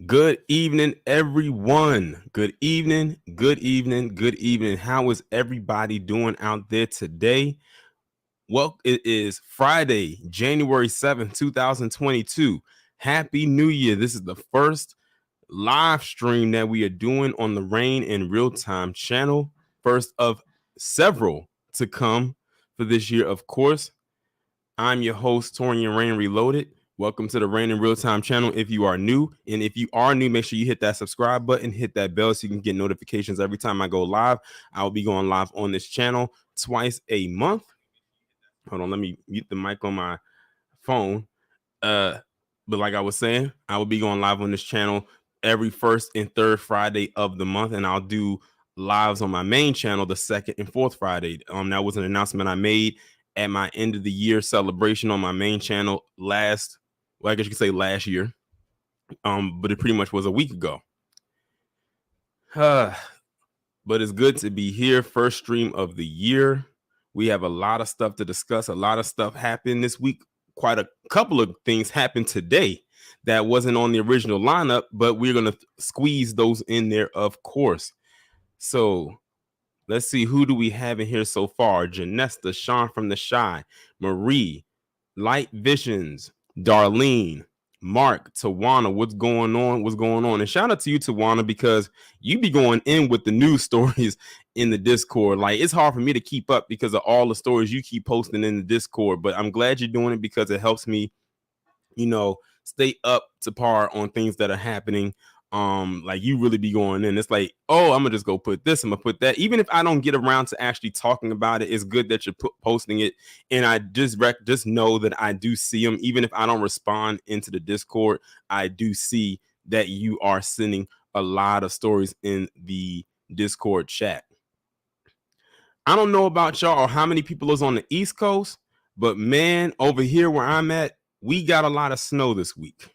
Good evening, everyone. Good evening, good evening, good evening. How is everybody doing out there today? Well, it is Friday, January 7th, 2022. Happy New Year. This is the first live stream that we are doing on the Rain in Real Time channel. First of several to come for this year, of course. I'm your host, Torian Rain Reloaded. Welcome to the Rain in Real Time channel if you are new. And if you are new, make sure you hit that subscribe button, hit that bell so you can get notifications every time I go live. I will be going live on this channel twice a month. Hold on, let me mute the mic on my phone. But like I was saying, I will be going live on this channel every first and third Friday of the month, and I'll do lives on my main channel the second and fourth Friday. That was an announcement I made at my end of the year celebration on my main channel I guess you could say last year. But it pretty much was a week ago. But it's good to be here. First stream of the year. We have a lot of stuff to discuss. A lot of stuff happened this week. Quite a couple of things happened today that wasn't on the original lineup, but we're going to squeeze those in there, of course. So let's see, who do we have in here so far? Janesta, Sean from the Shy, Marie, Light Visions, Darlene, Mark, Tawana. What's going on? What's going on? And shout out to you, Tawana, because you be going in with the news stories in the Discord. Like, it's hard for me to keep up because of all the stories you keep posting in the Discord. But I'm glad you're doing it because it helps me, stay up to par on things that are happening. Like, you really be going in. It's like, oh, I'm gonna just go put this, I'm gonna put that. Even if I don't get around to actually talking about it, it's good that you're posting it. And I just know that I do see them. Even if I don't respond into the Discord, I do see that you are sending a lot of stories in the Discord chat. I don't know about y'all or how many people is on the East Coast, but man, over here where I'm at, we got a lot of snow this week.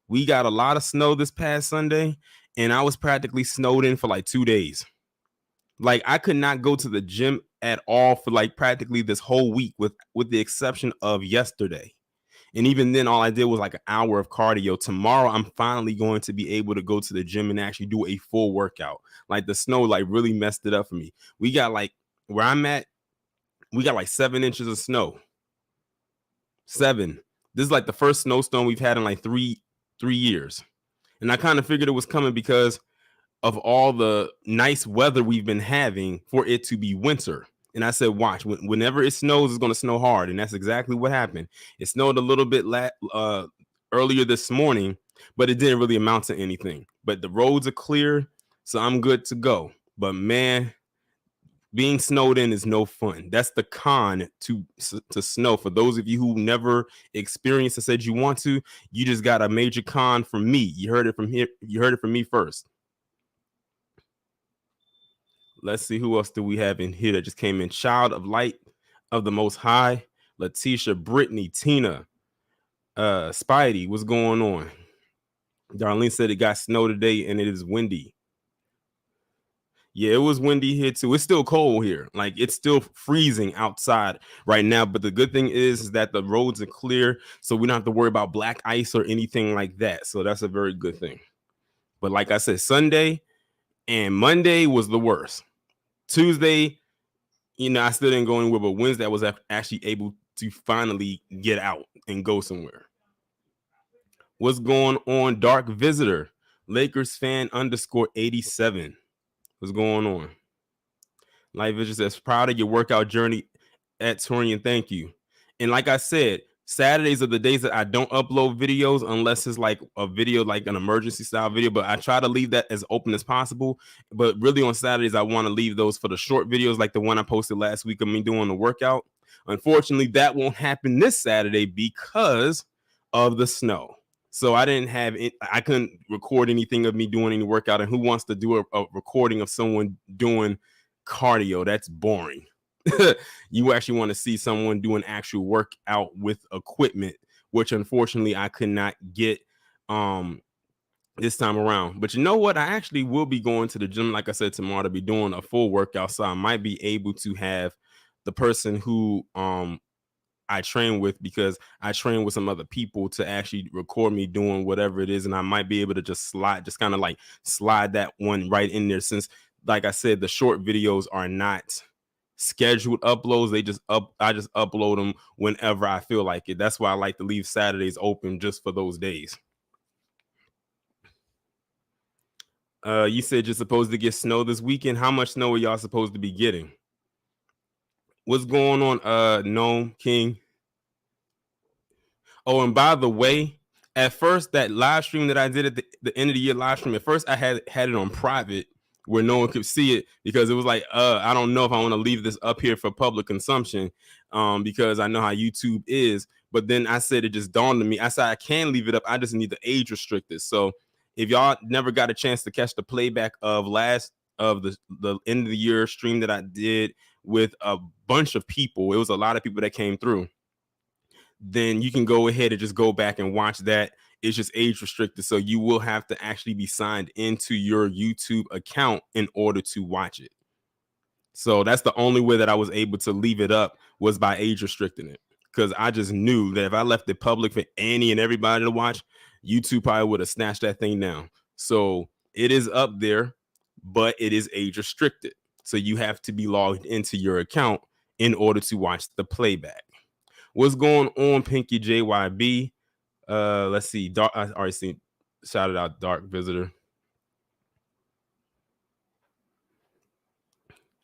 We got a lot of snow this past Sunday, and I was practically snowed in for like 2 days. Like, I could not go to the gym at all for like practically this whole week, with the exception of yesterday. And even then, all I did was like an hour of cardio. Tomorrow, I'm finally going to be able to go to the gym and actually do a full workout. Like, the snow like really messed it up for me. We got like, where I'm at, we got like 7 inches of snow. 7. This is like the first snowstorm we've had in like three years. And I kind of figured it was coming because of all the nice weather we've been having for it to be winter. And I said, watch, whenever it snows, it's going to snow hard. And that's exactly what happened. It snowed a little bit earlier this morning, but it didn't really amount to anything. But the roads are clear, so I'm good to go. But man, being snowed in is no fun. That's the con to snow. For those of you who never experienced and said you want to, you just got a major con from me. You heard it from here. You heard it from me first. Let's see, who else do we have in here that just came in? Child of Light of the Most High, Letitia, Brittany, Tina, Spidey. What's going on? Darlene said it got snow today and it is windy. Yeah, it was windy here too. It's still cold here. Like, it's still freezing outside right now. But the good thing is that the roads are clear, so we don't have to worry about black ice or anything like that. So that's a very good thing. But like I said, Sunday and Monday was the worst. Tuesday, I still didn't go anywhere, but Wednesday I was actually able to finally get out and go somewhere. What's going on, Dark Visitor? Lakers fan _87. What's going on? Life Vision says, proud of your workout journey at Torian. Thank you. And like I said, Saturdays are the days that I don't upload videos unless it's like a video, like an emergency style video. But I try to leave that as open as possible. But really on Saturdays, I want to leave those for the short videos, like the one I posted last week of me doing the workout. Unfortunately, that won't happen this Saturday because of the snow. So I couldn't record anything of me doing any workout. And who wants to do a recording of someone doing cardio? That's boring. You actually want to see someone do an actual workout with equipment, which unfortunately I could not get this time around. But you know what? I actually will be going to the gym, like I said, tomorrow, to be doing a full workout. So I might be able to have the person who I train with, because I train with some other people to actually record me doing whatever it is, and I might be able to just kind of like slide that one right in there, since, like I said, the short videos are not scheduled uploads. I just upload them whenever I feel like it. That's why I like to leave Saturdays open just for those days. You said you're supposed to get snow this weekend. How much snow are y'all supposed to be getting? What's going on, Gnome King? Oh, and by the way, at first, that live stream that I did at the end of the year live stream, at first I had it on private where no one could see it, because it was like, I don't know if I want to leave this up here for public consumption, because I know how YouTube is. But then I said, it just dawned on me. I said, I can leave it up. I just need to age restrict it. So if y'all never got a chance to catch the playback of the end of the year stream that I did with a bunch of people, it was a lot of people that came through, then you can go ahead and just go back and watch that. It's just age restricted, so you will have to actually be signed into your YouTube account in order to watch it. So that's the only way that I was able to leave it up, was by age restricting it, because I just knew that if I left it public for any and everybody to watch, YouTube probably would have snatched that thing down. So it is up there, but it is age restricted. So you have to be logged into your account in order to watch the playback. What's going on, Pinky JYB? Let's see. Dark, I already seen, shouted out Dark Visitor.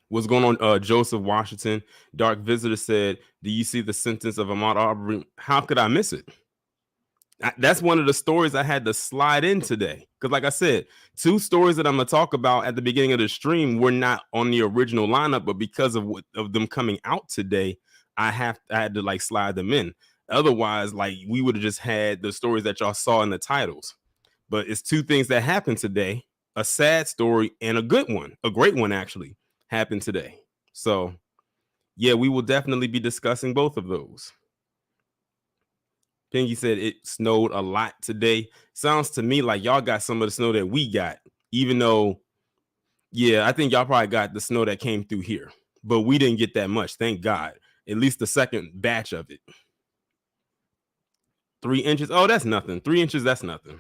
What's going on, Joseph Washington? Dark Visitor said, do you see the sentence of Ahmaud Arbery? How could I miss it? That's one of the stories I had to slide in today, because like I said, two stories that I'm gonna talk about at the beginning of the stream were not on the original lineup, but because of them coming out today, I had to like slide them in. Otherwise, like, we would have just had the stories that y'all saw in the titles. But it's two things that happened today: a sad story and a good one, a great one actually, happened today. So yeah, we will definitely be discussing both of those. Pinky said it snowed a lot today. Sounds to me like y'all got some of the snow that we got, even though, yeah, I think y'all probably got the snow that came through here, but we didn't get that much, thank God. At least the second batch of it. 3 inches. Oh, that's nothing. 3 inches, that's nothing.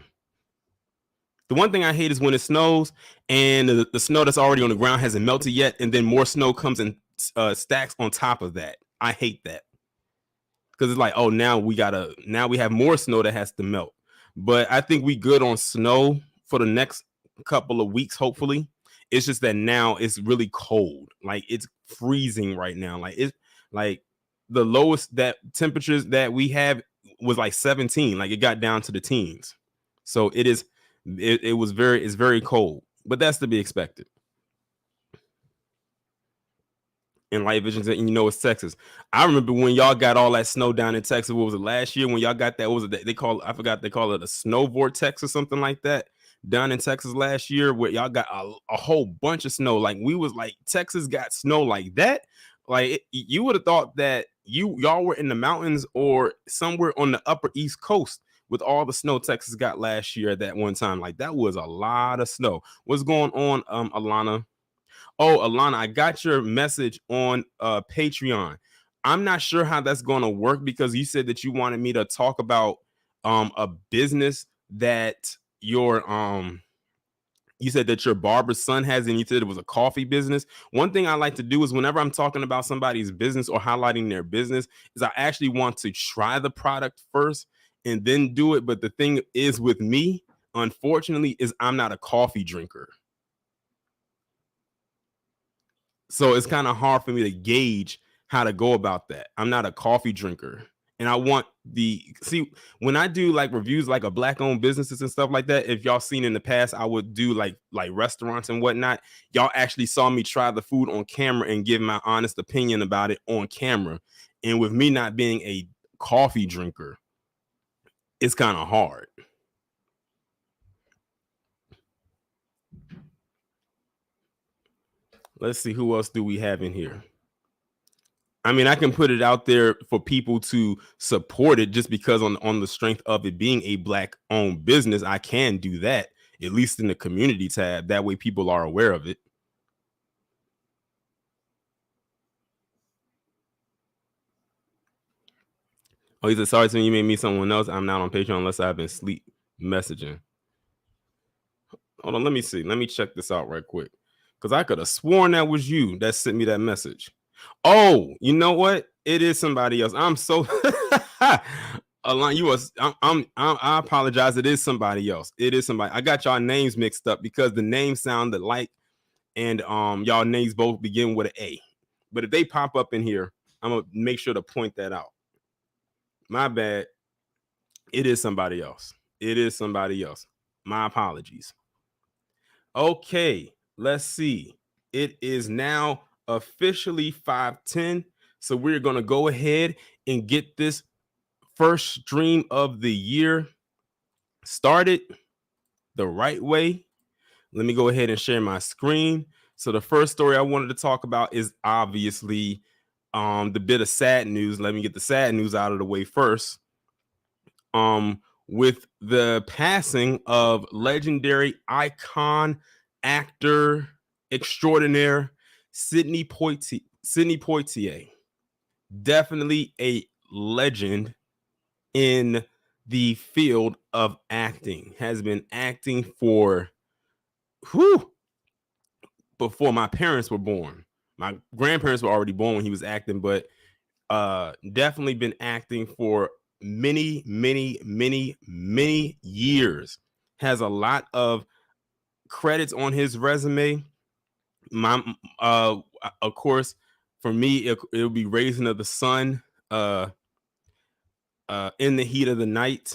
The one thing I hate is when it snows and the snow that's already on the ground hasn't melted yet, and then more snow comes and stacks on top of that. I hate that, because it's like, oh, now we have more snow that has to melt. But I think we good on snow for the next couple of weeks, hopefully. It's just that now it's really cold. Like, it's freezing right now. Like, it's like the lowest that temperatures that we have was like 17. Like, it got down to the teens. So it's very cold, but that's to be expected. And Light Vision said, it's Texas. I remember when y'all got all that snow down in Texas. What was it, last year when y'all got that? What was it? They call it a snow vortex or something like that down in Texas last year, where y'all got a whole bunch of snow. Like, we was like, Texas got snow like that. Like, you would have thought that y'all were in the mountains or somewhere on the upper East Coast with all the snow Texas got last year at that one time. Like, that was a lot of snow. What's going on, Alana? Oh, Alana, I got your message on Patreon. I'm not sure how that's going to work, because you said that you wanted me to talk about a business that you said that your barber's son has, and you said it was a coffee business. One thing I like to do is, whenever I'm talking about somebody's business or highlighting their business, is I actually want to try the product first and then do it. But the thing is with me, unfortunately, is I'm not a coffee drinker. So it's kind of hard for me to gauge how to go about that. I'm not a coffee drinker. And I want when I do like reviews, like a black owned businesses and stuff like that, if y'all seen in the past, I would do like restaurants and whatnot. Y'all actually saw me try the food on camera and give my honest opinion about it on camera. And with me not being a coffee drinker, it's kind of hard. Let's see, who else do we have in here? I mean, I can put it out there for people to support it, just because on the strength of it being a black owned business. I can do that, at least in the community tab. That way people are aware of it. Oh, he said, sorry to me, you made me someone else. I'm not on Patreon unless I've been sleep messaging. Hold on, let me see. Let me check this out right quick. Because I could have sworn that was you that sent me that message. Oh, you know what? It is somebody else. I'm so Alon, you was I apologize. It is somebody else. It is somebody. I got y'all names mixed up because the names sounded like, and y'all names both begin with an A. But if they pop up in here, I'm gonna make sure to point that out. My bad. It is somebody else. It is somebody else. My apologies. Okay, let's see. It is now officially 5:10. So we're going to go ahead and get this first stream of the year started the right way. Let me go ahead and share my screen. So the first story I wanted to talk about is obviously the bit of sad news. Let me get the sad news out of the way first. With the passing of legendary icon, actor extraordinaire Sidney Poitier, definitely a legend in the field of acting. Has been acting for before my parents were born. My grandparents were already born when he was acting, but definitely been acting for many years. Has a lot of credits on his resume. My of course, for me, it'll be Raising of the Sun, In the Heat of the Night.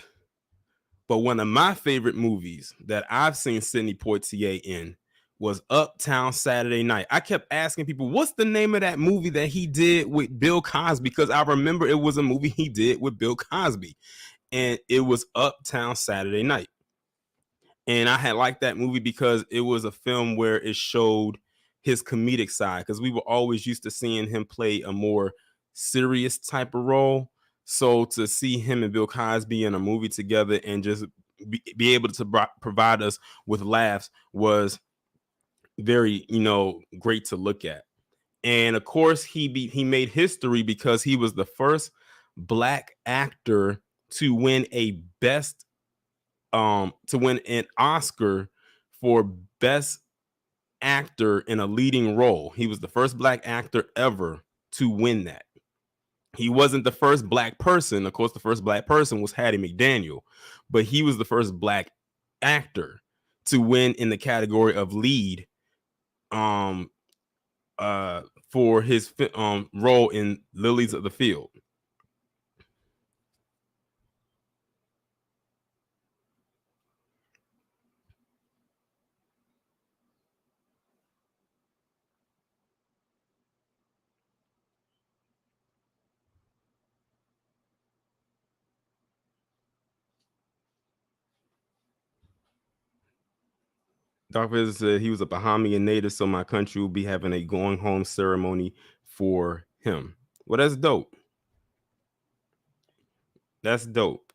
But one of my favorite movies that I've seen Sidney Poitier in was Uptown Saturday Night. I kept asking people, what's the name of that movie that he did with Bill Cosby? Because I remember it was a movie he did with Bill Cosby, and it was Uptown Saturday Night. And I had liked that movie because it was a film where it showed his comedic side, because we were always used to seeing him play a more serious type of role. So to see him and Bill Cosby in a movie together and just be able to provide us with laughs was very, great to look at. And of course, he made history because he was the first Black actor to win to win an Oscar for best actor in a leading role. He was the first Black actor ever to win that. He wasn't the first Black person. Of course, the first Black person was Hattie McDaniel, but he was the first Black actor to win in the category of lead for his role in Lilies of the Field. Dr. Vizard said he was a Bahamian native, so my country will be having a going home ceremony for him. Well, that's dope. That's dope.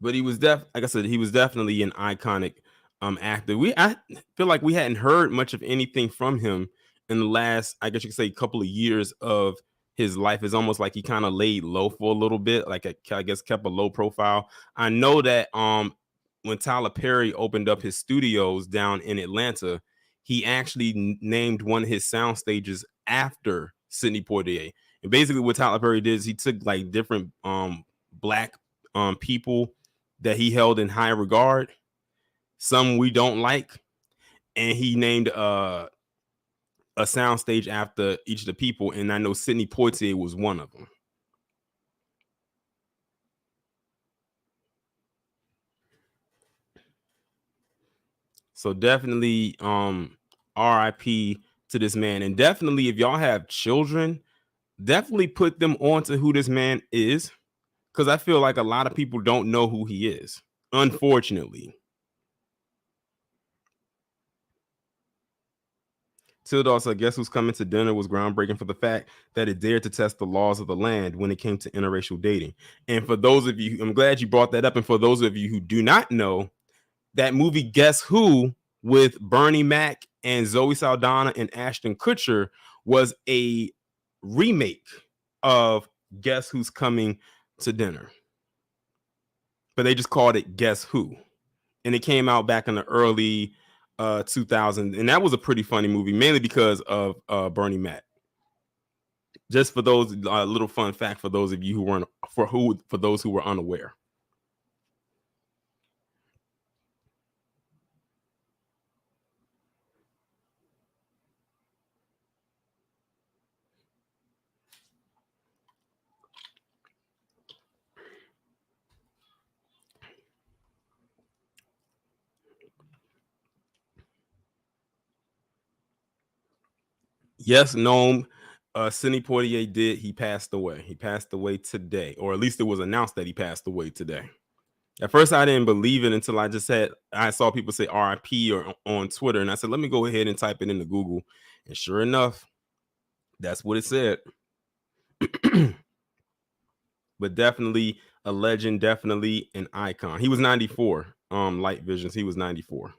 But he was like I said, he was definitely an iconic actor. I feel like we hadn't heard much of anything from him in the last, I guess you could say, couple of years of his life. It's almost like he kind of laid low for a little bit, like I guess kept a low profile. I know that when Tyler Perry opened up his studios down in Atlanta, he actually named one of his sound stages after Sidney Poitier. And basically what Tyler Perry did is he took like different Black people that he held in high regard, some we don't like, and he named a soundstage after each of the people. And I know Sidney Poitier was one of them. So definitely RIP to this man. And definitely if y'all have children, definitely put them on to who this man is, because I feel like a lot of people don't know who he is, unfortunately. Tilda also, guess who's coming to dinner was groundbreaking for the fact that it dared to test the laws of the land when it came to interracial dating. And for those of you, I'm glad you brought that up. And for those of you who do not know, that movie Guess Who with Bernie Mac and Zoe Saldana and Ashton Kutcher was a remake of Guess Who's Coming to Dinner, but they just called it Guess Who, and it came out back in the early 2000s, and that was a pretty funny movie, mainly because of Bernie Mac. Just for those little fun fact for those of you who weren't for those who were unaware. Yes, Gnome. Sidney Poitier did. He passed away. He passed away today, or at least it was announced that he passed away today. At first, I didn't believe it until I saw people say RIP or on Twitter, and I said, let me go ahead and type it into Google. And sure enough, that's what it said. But definitely a legend, definitely an icon. He was 94. Light Visions, he was 94.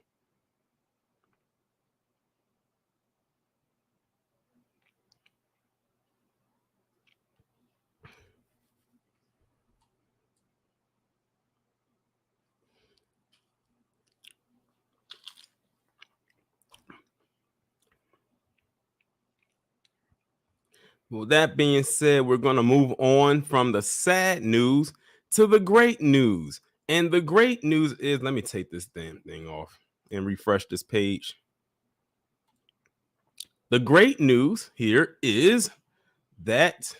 Well, that being said, we're going to move on from the sad news to the great news. And the great news is, let me take this damn thing off and refresh this page. The great news here is that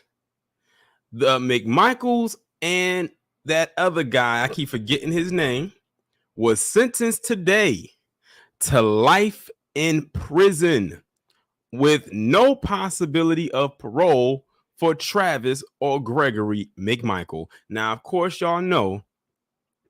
the McMichaels and that other guy, I keep forgetting his name, was sentenced today to life in prison with no possibility of parole for Travis or Gregory McMichael. Now, of course, y'all know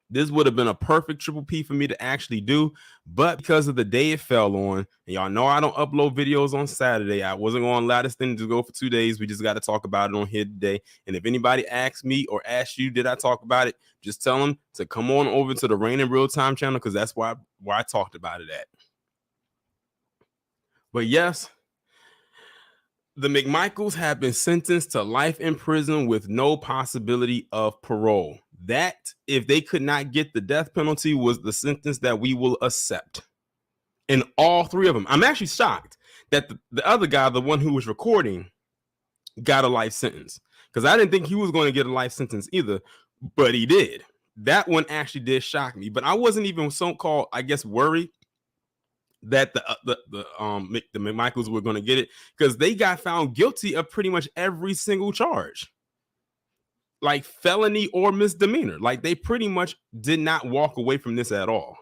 this would have been a perfect triple P for me to actually do, but because of the day it fell on, and y'all know I don't upload videos on Saturday, I wasn't going to allow this thing to go for 2 days. We just got to talk about it on here today. And if anybody asks me or asks you, did I talk about it? Just tell them to come on over to the Rain in Real Time channel, because that's where I talked about it at. But yes, the McMichaels have been sentenced to life in prison with no possibility of parole. That, if they could not get the death penalty, was the sentence that we will accept. And all three of them. I'm actually shocked that the other guy, the one who was recording, got a life sentence, because I didn't think he was going to get a life sentence either, but he did. That one actually did shock me, but I wasn't even so-called, I guess, worried that the McMichaels were going to get it, because they got found guilty of pretty much every single charge, like felony or misdemeanor. Like, they pretty much did not walk away from this at all.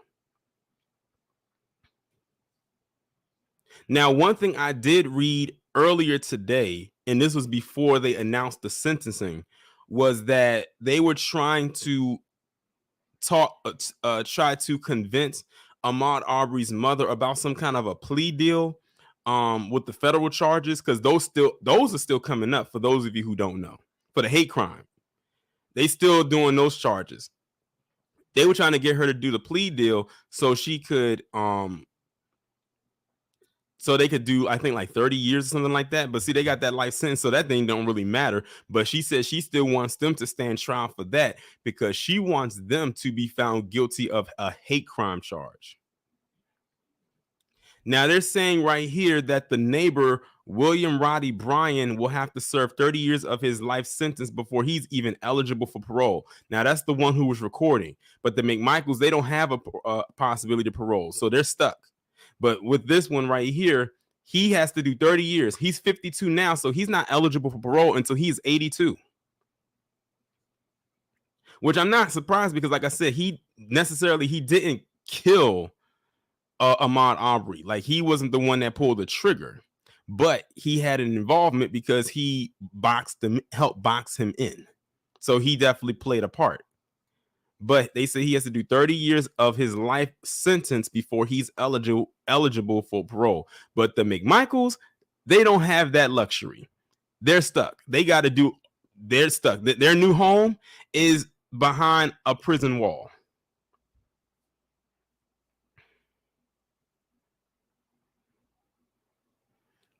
Now, one thing I did read earlier today, and this was before they announced the sentencing, was that they were trying to try to convince Ahmaud Arbery's mother about some kind of a plea deal with the federal charges, because those are still coming up, for those of you who don't know, for the hate crime. They still doing those charges. They were trying to get her to do the plea deal so she could so they could do, I think, like 30 years or something like that. But see, they got that life sentence, so that thing don't really matter. But she said she still wants them to stand trial for that, because she wants them to be found guilty of a hate crime charge. Now, they're saying right here that the neighbor, William Roddy Bryan, will have to serve 30 years of his life sentence before he's even eligible for parole. Now, that's the one who was recording. But the McMichaels, they don't have a possibility of parole, so they're stuck. But with this one right here, he has to do 30 years. He's 52 now, so he's not eligible for parole until he's 82. Which I'm not surprised, because, like I said, he didn't kill Ahmaud Arbery. Like, he wasn't the one that pulled the trigger, but he had an involvement because he helped box him in. So he definitely played a part. But they say he has to do 30 years of his life sentence before he's eligible for parole. But the McMichaels, they don't have that luxury. They're stuck. They're stuck. Their new home is behind a prison wall.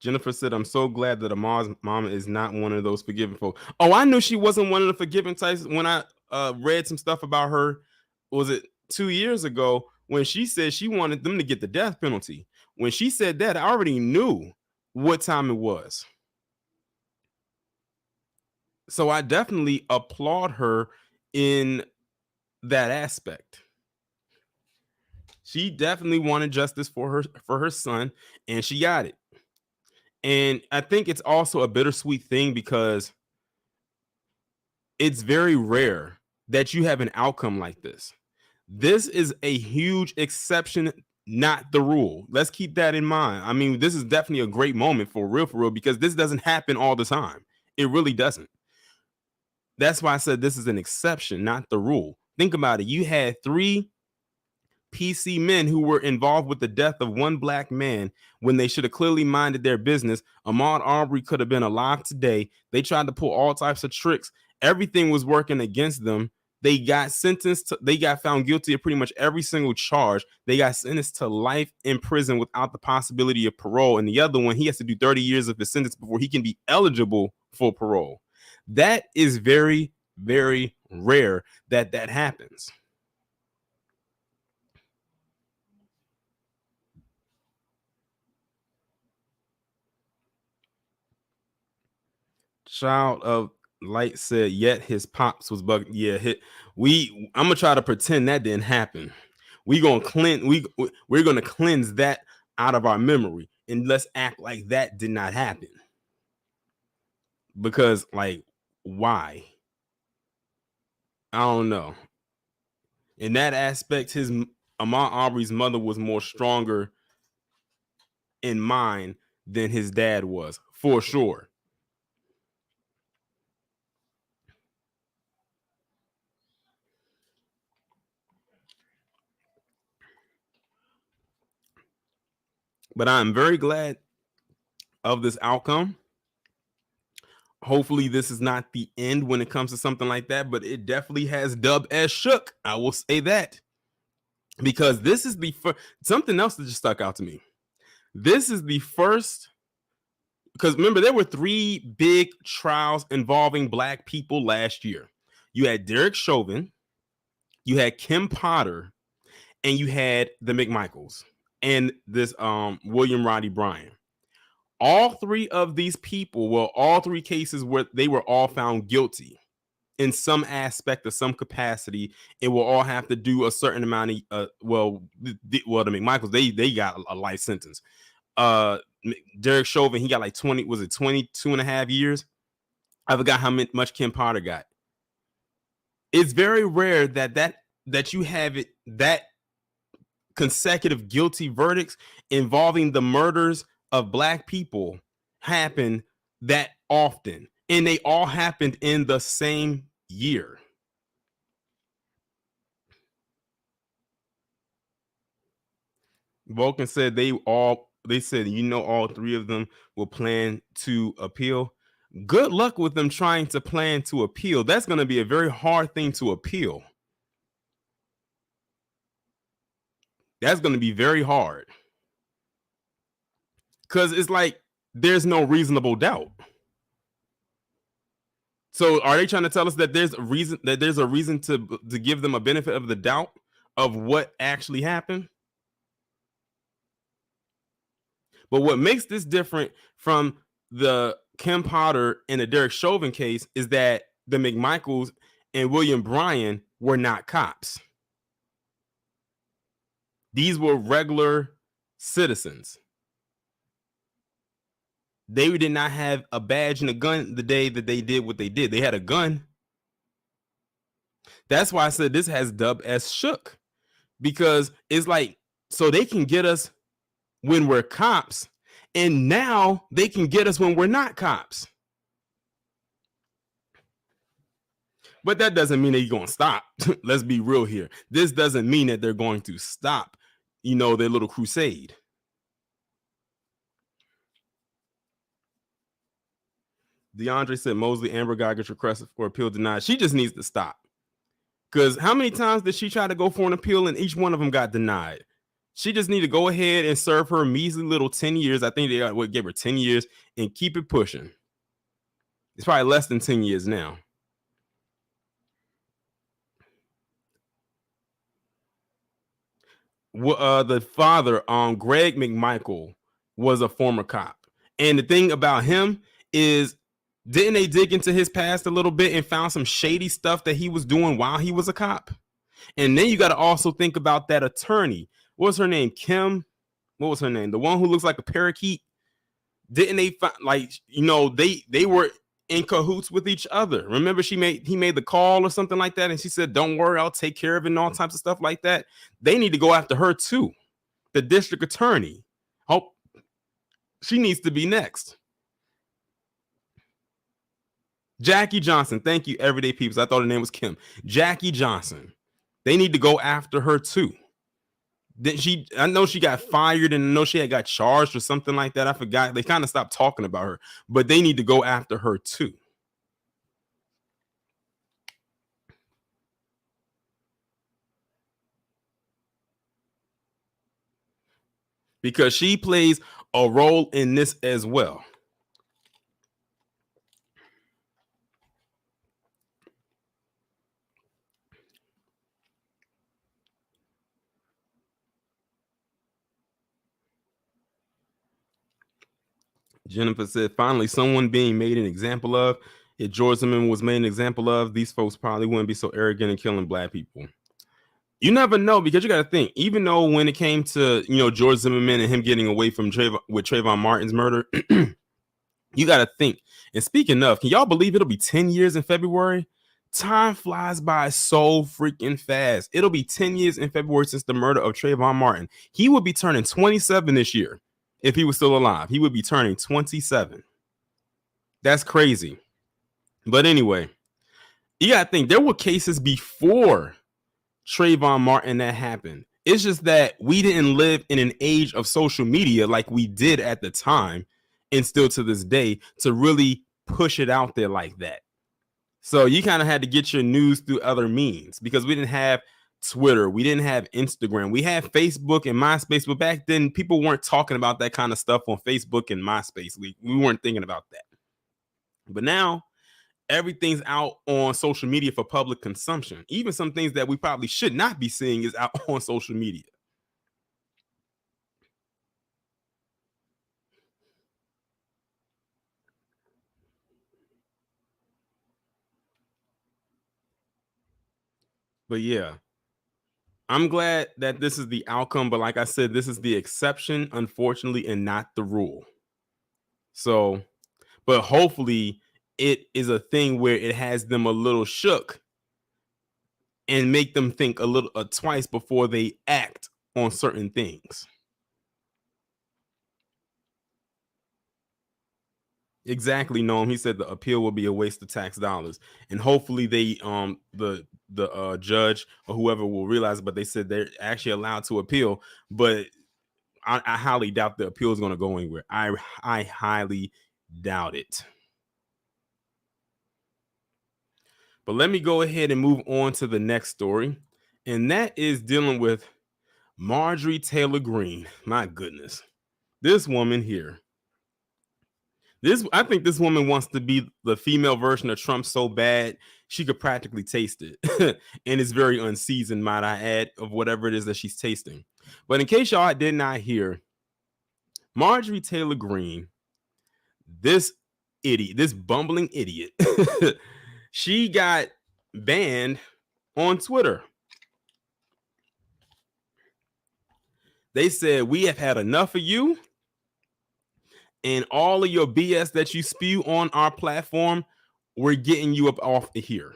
Jennifer said, I'm so glad that Amar's mama is not one of those forgiving folks. Oh, I knew she wasn't one of the forgiving types when I read some stuff about her. Was it 2 years ago when she said she wanted them to get the death penalty? When she said that, I already knew what time it was. So I definitely applaud her in that aspect. She definitely wanted justice for her son, and she got it. And I think it's also a bittersweet thing because it's very rare that you have an outcome like this. This is a huge exception, not the rule. Let's keep that in mind. I mean, this is definitely a great moment for real, because this doesn't happen all the time. It really doesn't. That's why I said this is an exception, not the rule. Think about it. You had 3 PC men who were involved with the death of one black man when they should have clearly minded their business. Ahmaud Arbery could have been alive today. They tried to pull all types of tricks. Everything was working against them. They got sentenced. They got found guilty of pretty much every single charge. They got sentenced to life in prison without the possibility of parole. And the other one, he has to do 30 years of his sentence before he can be eligible for parole. That is very, very rare that happens. Child of Light said, yet his pops was bugging. Yeah, I'm gonna try to pretend that didn't happen. We're gonna cleanse that out of our memory, and let's act like that did not happen. Because, like, why? I don't know. In that aspect, Ahmaud Arbery's mother was more stronger in mind than his dad was, for sure. But I'm very glad of this outcome. Hopefully this is not the end when it comes to something like that, but it definitely has Dub as shook. I will say that, because this is the first. Something else that just stuck out to me. This is the first, because remember, there were 3 big trials involving black people last year. You had Derek Chauvin, you had Kim Potter, and you had the McMichaels and this William Roddy Bryan. All 3 of these people, well, all 3 cases where they were all found guilty in some aspect or some capacity. It will all have to do a certain amount of the McMichaels, they got a life sentence. Derek Chauvin, he got like 22 and a half years. I forgot how much Kim Potter got. It's very rare that you have it, that consecutive guilty verdicts involving the murders of black people happen that often, and they all happened in the same year. Vulcan said they said, all 3 of them will plan to appeal. Good luck with them trying to plan to appeal. That's going to be a very hard thing to appeal. That's going to be very hard, because it's like there's no reasonable doubt. So are they trying to tell us that there's a reason to give them a benefit of the doubt of what actually happened? But what makes this different from the Kim Potter and the Derek Chauvin case is that the McMichaels and William Bryan were not cops. These were regular citizens. They did not have a badge and a gun the day that they did what they did. They had a gun. That's why I said this has Dub as shook, because it's like, so they can get us when we're cops, and now they can get us when we're not cops. But that doesn't mean they're going to stop. Let's be real here. This doesn't mean that they're going to stop, their little crusade. DeAndre said Mosley Amber Geiger's request for appeal denied. She just needs to stop. Because how many times did she try to go for an appeal and each one of them got denied? She just need to go ahead and serve her measly little 10 years. I think they would give her 10 years and keep it pushing. It's probably less than 10 years now. The father, Greg McMichael, was a former cop. And the thing about him is, didn't they dig into his past a little bit and found some shady stuff that he was doing while he was a cop? And then you got to also think about that attorney. What was her name? Kim? What was her name? The one who looks like a parakeet? Didn't they find, like, they were in cahoots with each other? Remember, he made the call or something like that, and she said, "Don't worry, I'll take care of it," and all types of stuff like that. They need to go after her too. The district attorney. Hope she needs to be next. Jackie Johnson. Thank you, everyday people. I thought her name was Kim. Jackie Johnson. They need to go after her too. I know she got fired, and I know she had got charged or something like that. I forgot. They kind of stopped talking about her, but they need to go after her too. Because she plays a role in this as well. Jennifer said, finally, someone being made an example of. If George Zimmerman was made an example of, these folks probably wouldn't be so arrogant and killing black people. You never know, because you got to think, even though when it came to, George Zimmerman and him getting away from Trayvon Martin's murder, you got to think. And speaking of, can y'all believe it'll be 10 years in February? Time flies by so freaking fast. It'll be 10 years in February since the murder of Trayvon Martin. He would be turning 27 this year. If he was still alive, he would be turning 27. That's crazy. But anyway, you got to think, there were cases before Trayvon Martin that happened. It's just that we didn't live in an age of social media like we did at the time, and still to this day, to really push it out there like that. So you kind of had to get your news through other means, because we didn't have Twitter, we didn't have Instagram, we had Facebook and MySpace, but back then people weren't talking about that kind of stuff on Facebook and MySpace. We weren't thinking about that. But now everything's out on social media for public consumption. Even some things that we probably should not be seeing is out on social media. But yeah, I'm glad that this is the outcome. But like I said, this is the exception, unfortunately, and not the rule. So, but hopefully it is a thing where it has them a little shook and make them think a little twice before they act on certain things. Exactly, Noam. He said the appeal will be a waste of tax dollars, and hopefully they the judge or whoever will realize. But they said they're actually allowed to appeal, but I highly doubt the appeal is going to go anywhere. I highly doubt it. But let me go ahead and move on to the next story, and that is dealing with Marjorie Taylor Greene. My goodness, this woman here. I think this woman wants to be the female version of Trump so bad she could practically taste it. And it's very unseasoned, might I add, of whatever it is that she's tasting. But in case y'all did not hear, Marjorie Taylor Greene, this idiot, this bumbling idiot, she got banned on Twitter. They said, we have had enough of you and all of your BS that you spew on our platform. We're getting you up off of here.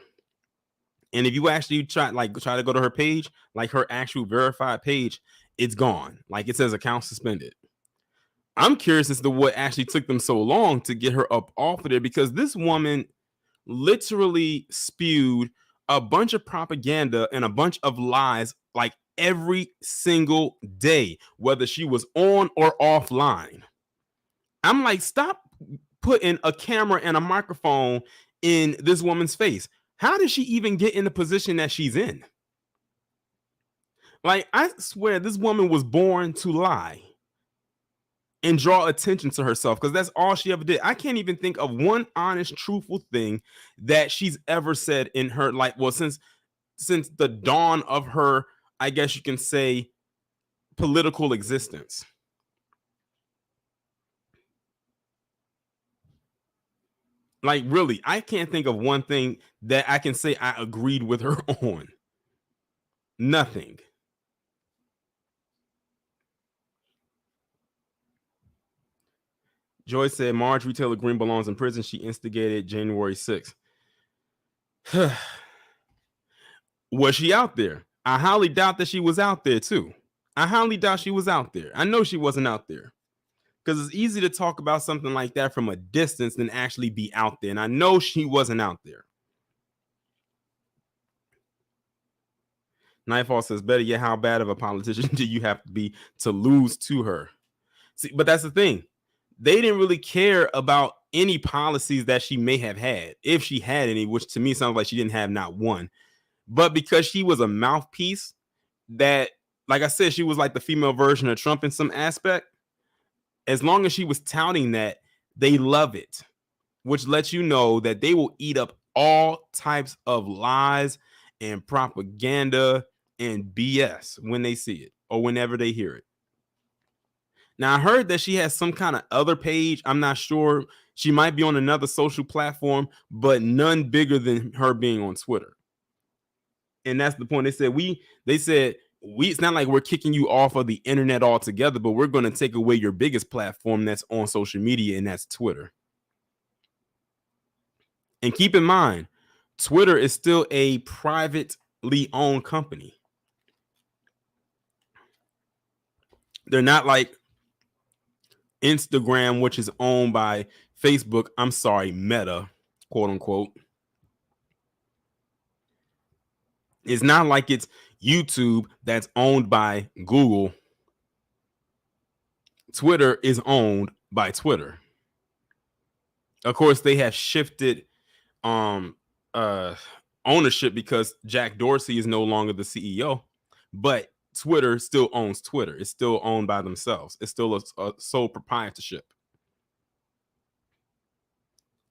And if you actually try to go to her page, like her actual verified page, it's gone. Like it says account suspended. I'm curious as to what actually took them so long to get her up off of there, because this woman literally spewed a bunch of propaganda and a bunch of lies like every single day, whether she was on or offline. I'm like, stop putting a camera and a microphone in this woman's face. How did she even get in the position that she's in? Like, I swear this woman was born to lie and draw attention to herself because that's all she ever did. I can't even think of one honest, truthful thing that she's ever said in her life. Well, since the dawn of her, I guess you can say, political existence. Like, really, I can't think of one thing that I can say I agreed with her on. Nothing. Joy said Marjorie Taylor Greene belongs in prison. She instigated January 6th. Was she out there? I highly doubt that she was out there too. I highly doubt she was out there. I know she wasn't out there because it's easy to talk about something like that from a distance than actually be out there. And I know she wasn't out there. Nightfall says, better yet, how bad of a politician do you have to be to lose to her? See, but that's the thing. They didn't really care about any policies that she may have had, if she had any, which to me sounds like she didn't have not one. But because she was a mouthpiece that, like I said, she was like the female version of Trump in some aspect. As long as she was touting that, they love it, which lets you know that they will eat up all types of lies and propaganda and BS when they see it or whenever they hear it. Now, I heard that she has some kind of other page. I'm not sure. She might be on another social platform, but none bigger than her being on Twitter. And that's the point. They said it's not like we're kicking you off of the internet altogether, but we're going to take away your biggest platform that's on social media, and that's Twitter. And keep in mind, Twitter is still a privately owned company. They're not like Instagram, which is owned by Facebook. I'm sorry, Meta, quote unquote. It's not like it's YouTube that's owned by Google. Twitter is owned by Twitter. Of course, they have shifted um ownership because Jack Dorsey is no longer the CEO, but Twitter still owns Twitter. It's still owned by themselves. It's still a sole proprietorship.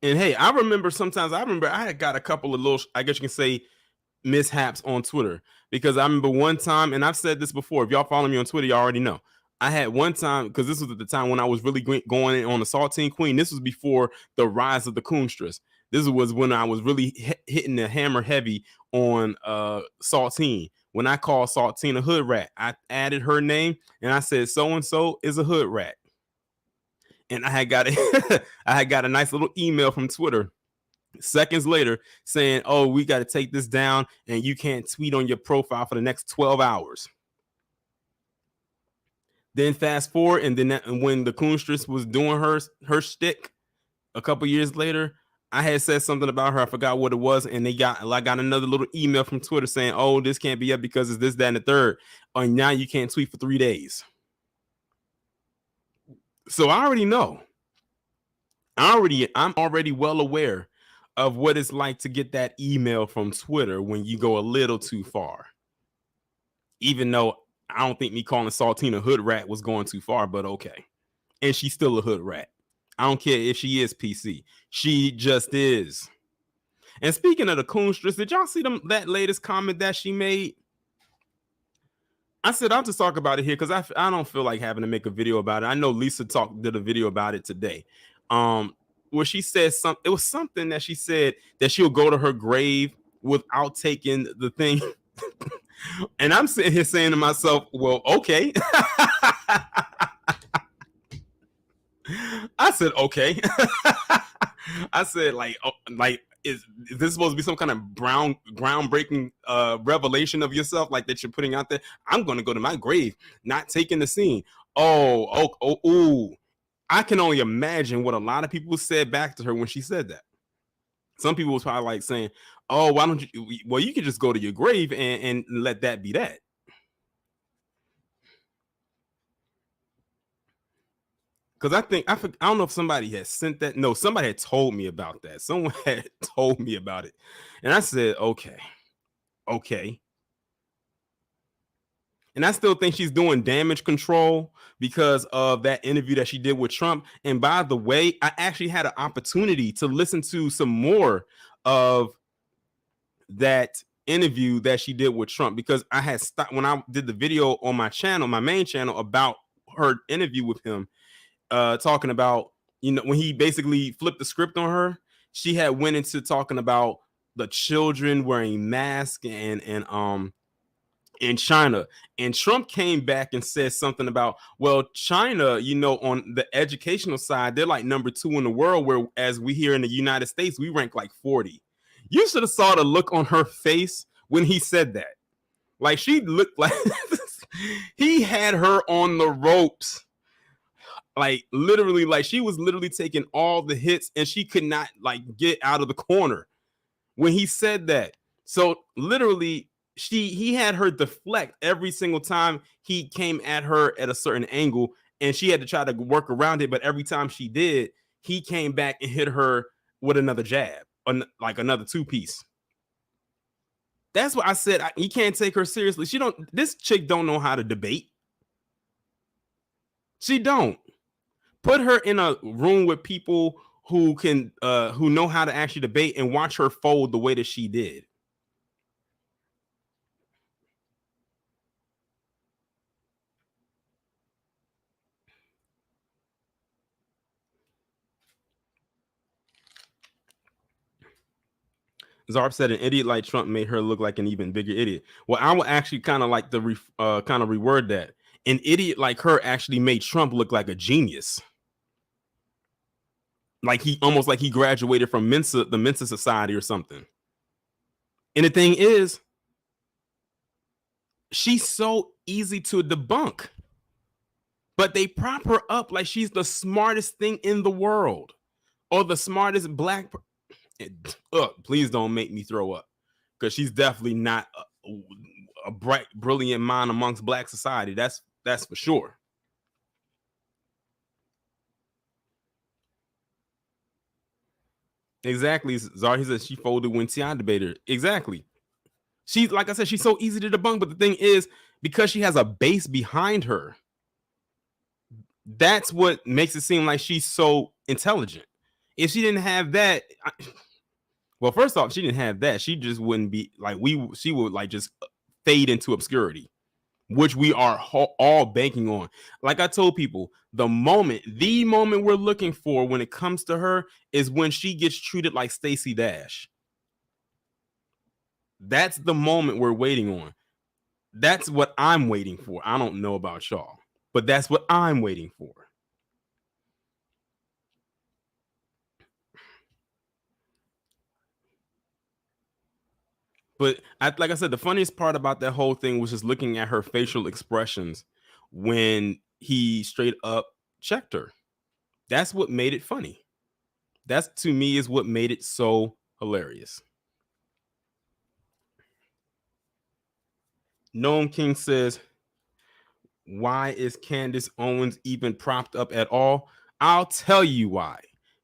And hey, I remember I had got a couple of little, I guess you can say, mishaps on Twitter, because I remember one time, and I've said this before. If y'all follow me on Twitter, y'all already know. I had one time, because this was at the time when I was really going on the Saltine Queen. This was before the rise of the Coonstress. This was when I was really hitting the hammer heavy on Saltine. When I called Saltine a hood rat, I added her name and I said so and so is a hood rat. And I had got I had got a nice little email from Twitter seconds later saying, oh, we got to take this down and you can't tweet on your profile for the next 12 hours. Then fast forward, and then when the Coonstress was doing her shtick a couple years later, I had said something about her. I forgot what it was, and I got another little email from Twitter saying, "Oh, this can't be up because it's this, that, and the third. Oh, now you can't tweet for 3 days." So I already know. I'm already well aware of what it's like to get that email from Twitter when you go a little too far. Even though I don't think me calling Saltine a hood rat was going too far, but okay. And she's still a hood rat. I don't care if she is PC. She just is. And speaking of the Coonstress, did y'all see that latest comment that she made? I said I'll just talk about it here because I don't feel like having to make a video about it. I know Lisa did a video about it today. Where she said something. It was something that she said that she'll go to her grave without taking the thing. And I'm sitting here saying to myself, well, okay. I said, okay. I said, like, is this supposed to be some kind of groundbreaking revelation of yourself, like that you're putting out there? I'm going to go to my grave, not taking the scene. Oh. I can only imagine what a lot of people said back to her when she said that. Some people was probably like saying, oh, why don't you? Well, you can just go to your grave and let that be that. Because I don't know if somebody had sent that. No, somebody had told me about that. Someone had told me about it. And I said, okay. And I still think she's doing damage control because of that interview that she did with Trump. And by the way, I actually had an opportunity to listen to some more of that interview that she did with Trump, because I had stopped when I did the video on my channel, my main channel, about her interview with him, talking about, when he basically flipped the script on her. She had went into talking about the children wearing masks and in China. And Trump came back and said something about, well, China, on the educational side, they're like number 2 in the world, whereas we here in the United States, we rank like 40. You should have saw the look on her face when he said that. Like, she looked like he had her on the ropes. Like, literally, like she was literally taking all the hits and she could not like get out of the corner when he said that. So literally, he had her deflect every single time he came at her at a certain angle, and she had to try to work around it. But every time she did, he came back and hit her with another jab, like another 2-piece. That's what I said. You can't take her seriously. This chick don't know how to debate. She don't. Put her in a room with people who know how to actually debate, and watch her fold the way that she did. Zarb said an idiot like Trump made her look like an even bigger idiot. Well, I would actually kind of like to kind of reword that. An idiot like her actually made Trump look like a genius. Like he graduated from the Mensa Society or something. And the thing is, she's so easy to debunk, but they prop her up like she's the smartest thing in the world, or the smartest black. Please don't make me throw up, because she's definitely not a bright, brilliant mind amongst black society. That's for sure. Exactly. Zari says she folded when T.I. debated her. Exactly. She's, like I said, she's so easy to debunk, but the thing is, because she has a base behind her, that's what makes it seem like she's so intelligent. If she didn't have that, well, first off, she didn't have that, she just wouldn't be like she would like just fade into obscurity, which we are all banking on. Like I told people, the moment we're looking for when it comes to her is when she gets treated like Stacey Dash. That's the moment we're waiting on. That's what I'm waiting for. I don't know about y'all, but that's what I'm waiting for. But like I said, the funniest part about that whole thing was just looking at her facial expressions when he straight up checked her. That's what made it funny. That's, to me, is what made it so hilarious. Gnome King says, why is Candace Owens even propped up at all? I'll tell you why.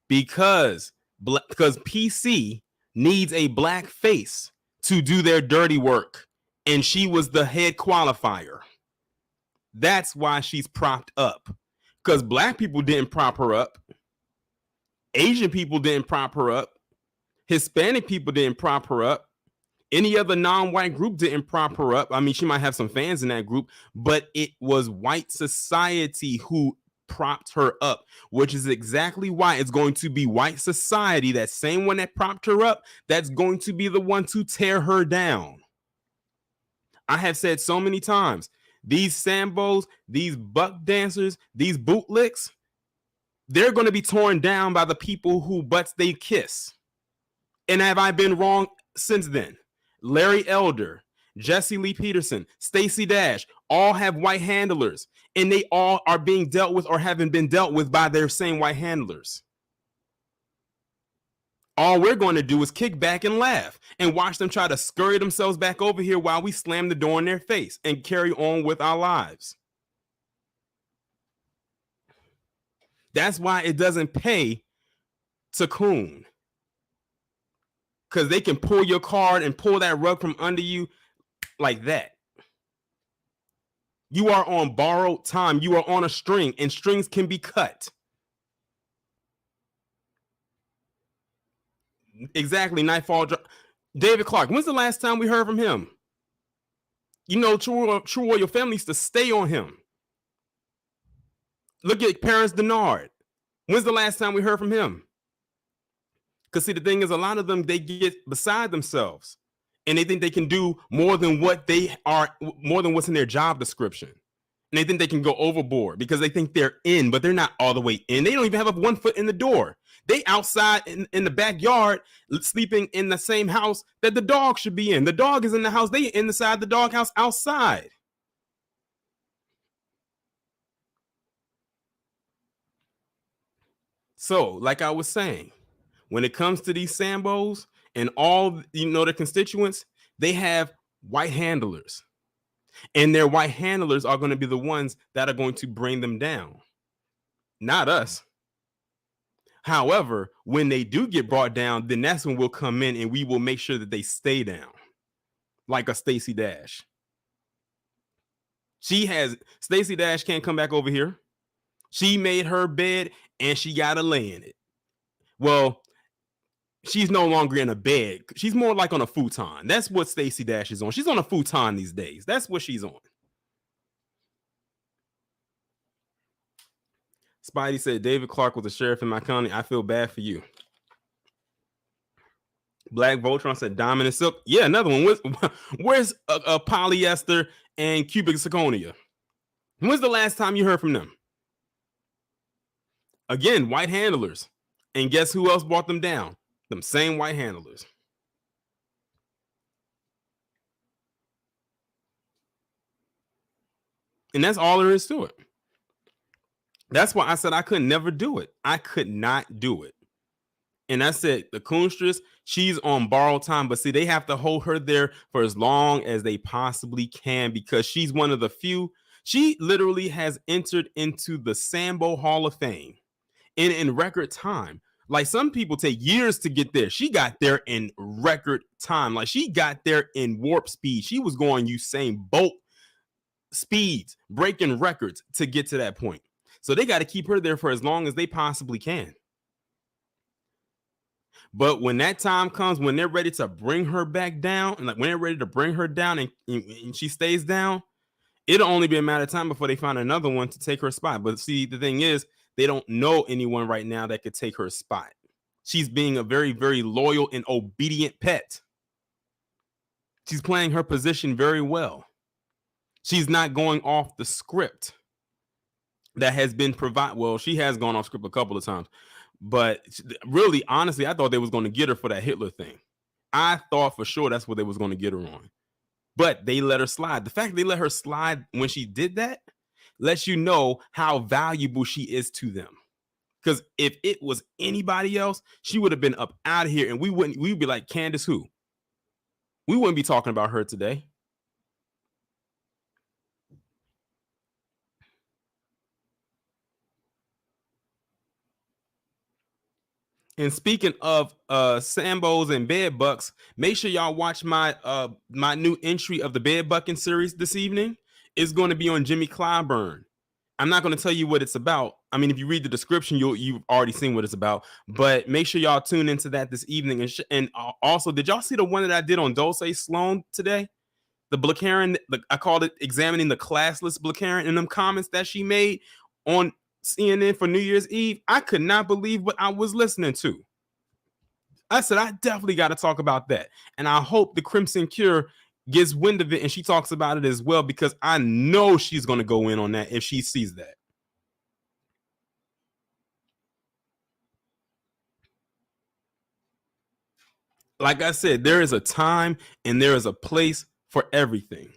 Because PC needs a black face to do their dirty work, and she was the head qualifier. That's why she's propped up. Because black people didn't prop her up. Asian people didn't prop her up. Hispanic people didn't prop her up. Any other non-white group didn't prop her up. I mean, she might have some fans in that group, but it was white society who propped her up, which is exactly why it's going to be white society, that same one that propped her up, that's going to be the one to tear her down. I have said so many times, these Sambos, these buck dancers, these bootlicks, they're going to be torn down by the people who butts they kiss. And have I been wrong since then? Larry Elder, Jesse Lee Peterson, Stacey Dash, all have white handlers, and they all are being dealt with or haven't been dealt with by their same white handlers. All we're going to do is kick back and laugh and watch them try to scurry themselves back over here while we slam the door in their face and carry on with our lives. That's why it doesn't pay to coon. Because they can pull your card and pull that rug from under you like that. You are on borrowed time. You are on a string, and strings can be cut. Exactly. Nightfall. David Clark. When's the last time we heard from him? You know, True Royal Family used to stay on him. Look at Parents Denard. When's the last time we heard from him? Because see, the thing is, a lot of them, they get beside themselves and they think they can do more than what they are, more than what's in their job description. And they think they can go overboard because they think they're in, but they're not all the way in. They don't even have 1 foot in the door. They outside in the backyard, sleeping in the same house that the dog should be in. The dog is in the house. They inside the doghouse outside. So, like I was saying, when it comes to these Sambos and all, you know, the constituents, they have white handlers. And their white handlers are going to be the ones that are going to bring them down, not us. However, when they do get brought down, then that's when we'll come in and we will make sure that they stay down, like a Stacey Dash. Stacey Dash can't come back over here. She made her bed and she got to lay in it. Well, she's no longer in a bed. She's more like on a futon. That's what Stacey Dash is on. She's on a futon these days. That's what she's on. Spidey said, David Clark was a sheriff in my county. I feel bad for you. Black Voltron said, Dominant Silk. Yeah, another one. Where's a polyester and cubic zirconia? When's the last time you heard from them? Again, white handlers. And guess who else brought them down? Them same white handlers. And that's all there is to it. That's why I said I could never do it. I could not do it. And I said, the Coonstress, she's on borrowed time. But see, they have to hold her there for as long as they possibly can because she's one of the few. She literally has entered into the Sambo Hall of Fame in record time. Like some people take years to get there. She got there in record time. Like she got there in warp speed. She was going Usain Bolt speeds, breaking records to get to that point. So they got to keep her there for as long as they possibly can. But when that time comes, when they're ready to bring her back down, and like when they're ready to bring her down and she stays down, it'll only be a matter of time before they find another one to take her spot. But see, the thing is, they don't know anyone right now that could take her spot. She's being a very, very loyal and obedient pet. She's playing her position very well. She's not going off the script that has been provided. Well, she has gone off script a couple of times, but really, honestly, I thought they was going to get her for that Hitler thing. I thought for sure that's what they was going to get her on, but they let her slide. The fact they let her slide when she did that lets you know how valuable she is to them. Because if it was anybody else, she would have been up out of here, and we'd be like, Candace who? We wouldn't be talking about her today. And speaking of Sambos and bed bucks, make sure y'all watch my my new entry of the bed bucking series this evening. It's going to be on Jimmy Clyburn. I'm not going to tell you what it's about. I mean, if you read the description, you've already seen what it's about. But make sure y'all tune into that this evening. And also, did y'all see the one that I did on Dulce Sloan today? The Blakaren, I called it examining the classless Blakaren in them comments that she made on CNN for New Year's Eve. I could not believe what I was listening to. I said, I definitely got to talk about that. And I hope the Crimson Cure gets wind of it and she talks about it as well, because I know she's going to go in on that if she sees that. Like I said, there is a time and there is a place for everything.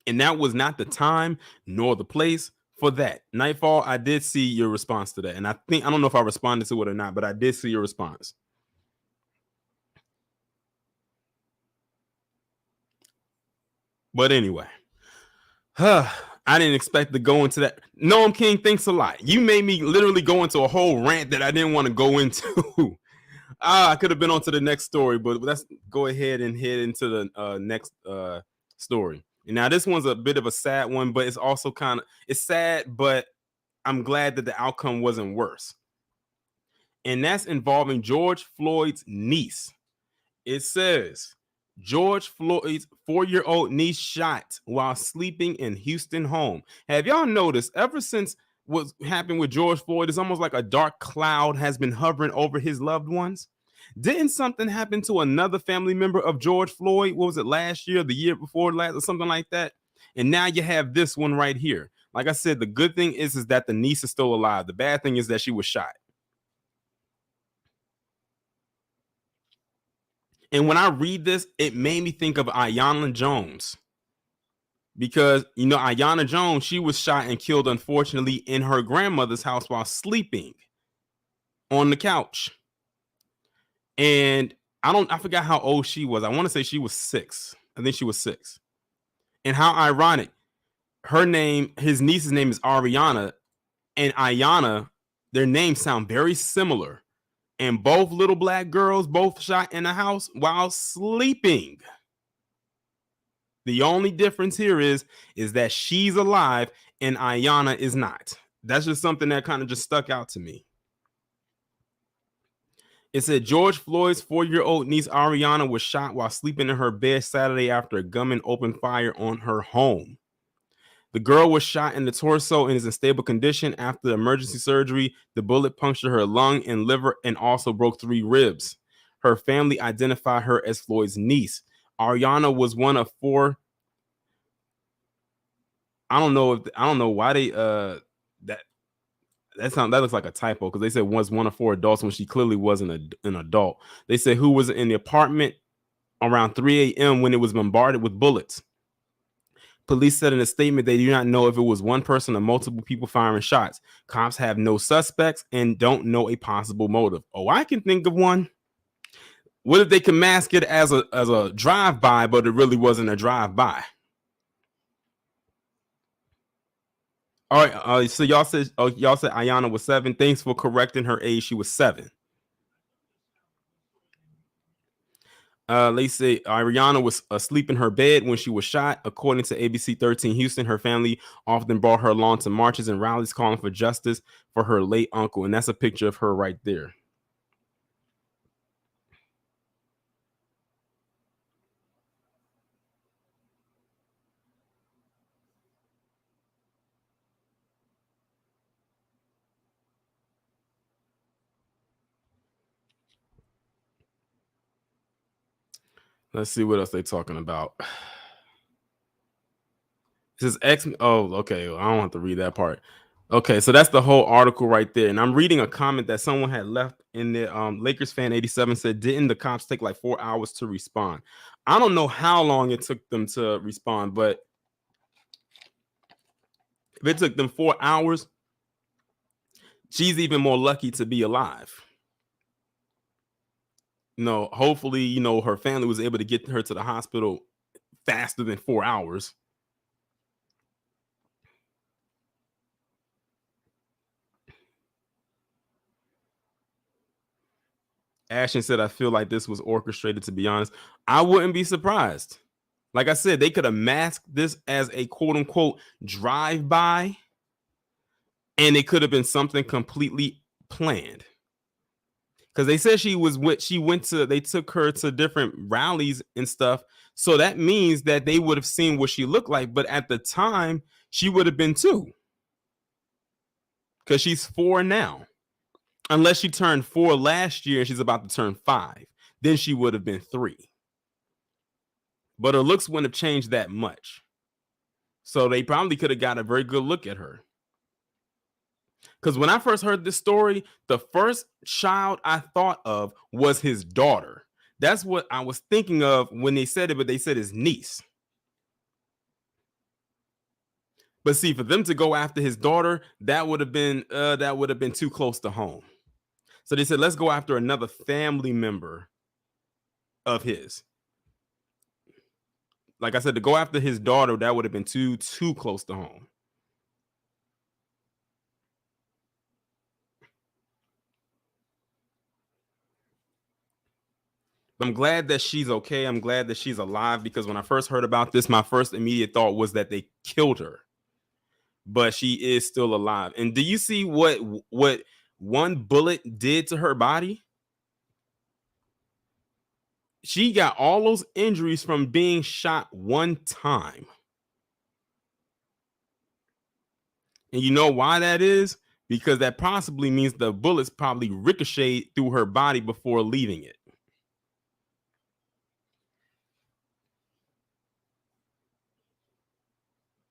And that was not the time nor the place for that. Nightfall, I did see your response to that. And I don't know if I responded to it or not, but I did see your response. But anyway, I didn't expect to go into that. Noam King, thanks a lot. You made me literally go into a whole rant that I didn't want to go into. I could have been on to the next story, but let's go ahead and head into the next story. And now this one's a bit of a sad one, but it's also it's sad, but I'm glad that the outcome wasn't worse. And that's involving George Floyd's niece. It says George Floyd's 4-year-old niece shot while sleeping in Houston home. Have y'all noticed ever since what happened with George Floyd, it's almost like a dark cloud has been hovering over his loved ones? Didn't something happen to another family member of George Floyd? What was it, last year, the year before last, or something like that? And now you have this one right here. Like I said, the good thing is that the niece is still alive. The bad thing is that she was shot. And when I read this, it made me think of Aiyana Jones. Because, Aiyana Jones, she was shot and killed, unfortunately, in her grandmother's house while sleeping on the couch. And I forgot how old she was. I want to say she was 6. I think she was 6. And how ironic. His niece's name is Ariana, and Aiyana, their names sound very similar. And both little black girls, both shot in the house while sleeping. The only difference here is that she's alive and Aiyana is not. That's just something that kind of just stuck out to me. It said George Floyd's 4-year-old niece Ariana was shot while sleeping in her bed Saturday after a gunman opened fire on her home. The girl was shot in the torso and is in stable condition. After the emergency surgery, the bullet punctured her lung and liver and also broke 3 ribs. Her family identified her as Floyd's niece. Ariana was one of 4. I don't know why they that looks like a typo, because they said was one of 4 adults when she clearly wasn't an adult. They said who was in the apartment around 3 a.m. when it was bombarded with bullets. Police said in a statement they do not know if it was one person or multiple people firing shots. Cops have no suspects and don't know a possible motive. Oh, I can think of one. What if they can mask it as a drive-by, but it really wasn't a drive-by? All right. So y'all said Aiyana was 7. Thanks for correcting her age. She was 7. They say Ariana was asleep in her bed when she was shot. According to ABC 13 Houston, her family often brought her along to marches and rallies calling for justice for her late uncle. And that's a picture of her right there. Let's see what else they're talking about. This is X. Oh, okay. I don't have to read that part. Okay, so that's the whole article right there. And I'm reading a comment that someone had left in the Lakers fan 87 said, didn't the cops take like 4 hours to respond? I don't know how long it took them to respond, but if it took them 4 hours, she's even more lucky to be alive. Hopefully, her family was able to get her to the hospital faster than 4 hours. Ashton said, I feel like this was orchestrated, to be honest. I wouldn't be surprised. Like I said, they could have masked this as a quote unquote drive-by, and it could have been something completely planned. Because they said they took her to different rallies and stuff. So that means that they would have seen what she looked like. But at the time, she would have been 2. Because she's 4 now. Unless she turned 4 last year and she's about to turn 5. Then she would have been 3. But her looks wouldn't have changed that much. So they probably could have got a very good look at her. Because when I first heard this story, the first child I thought of was his daughter. That's what I was thinking of when they said it, but they said his niece. But see, for them to go after his daughter, that would have been too close to home. So they said, let's go after another family member of his. Like I said, to go after his daughter, that would have been too close to home. I'm glad that she's okay. I'm glad that she's alive, because when I first heard about this, my first immediate thought was that they killed her, but she is still alive. And do you see what one bullet did to her body? She got all those injuries from being shot one time. And you know why that is? Because that possibly means the bullets probably ricocheted through her body before leaving it.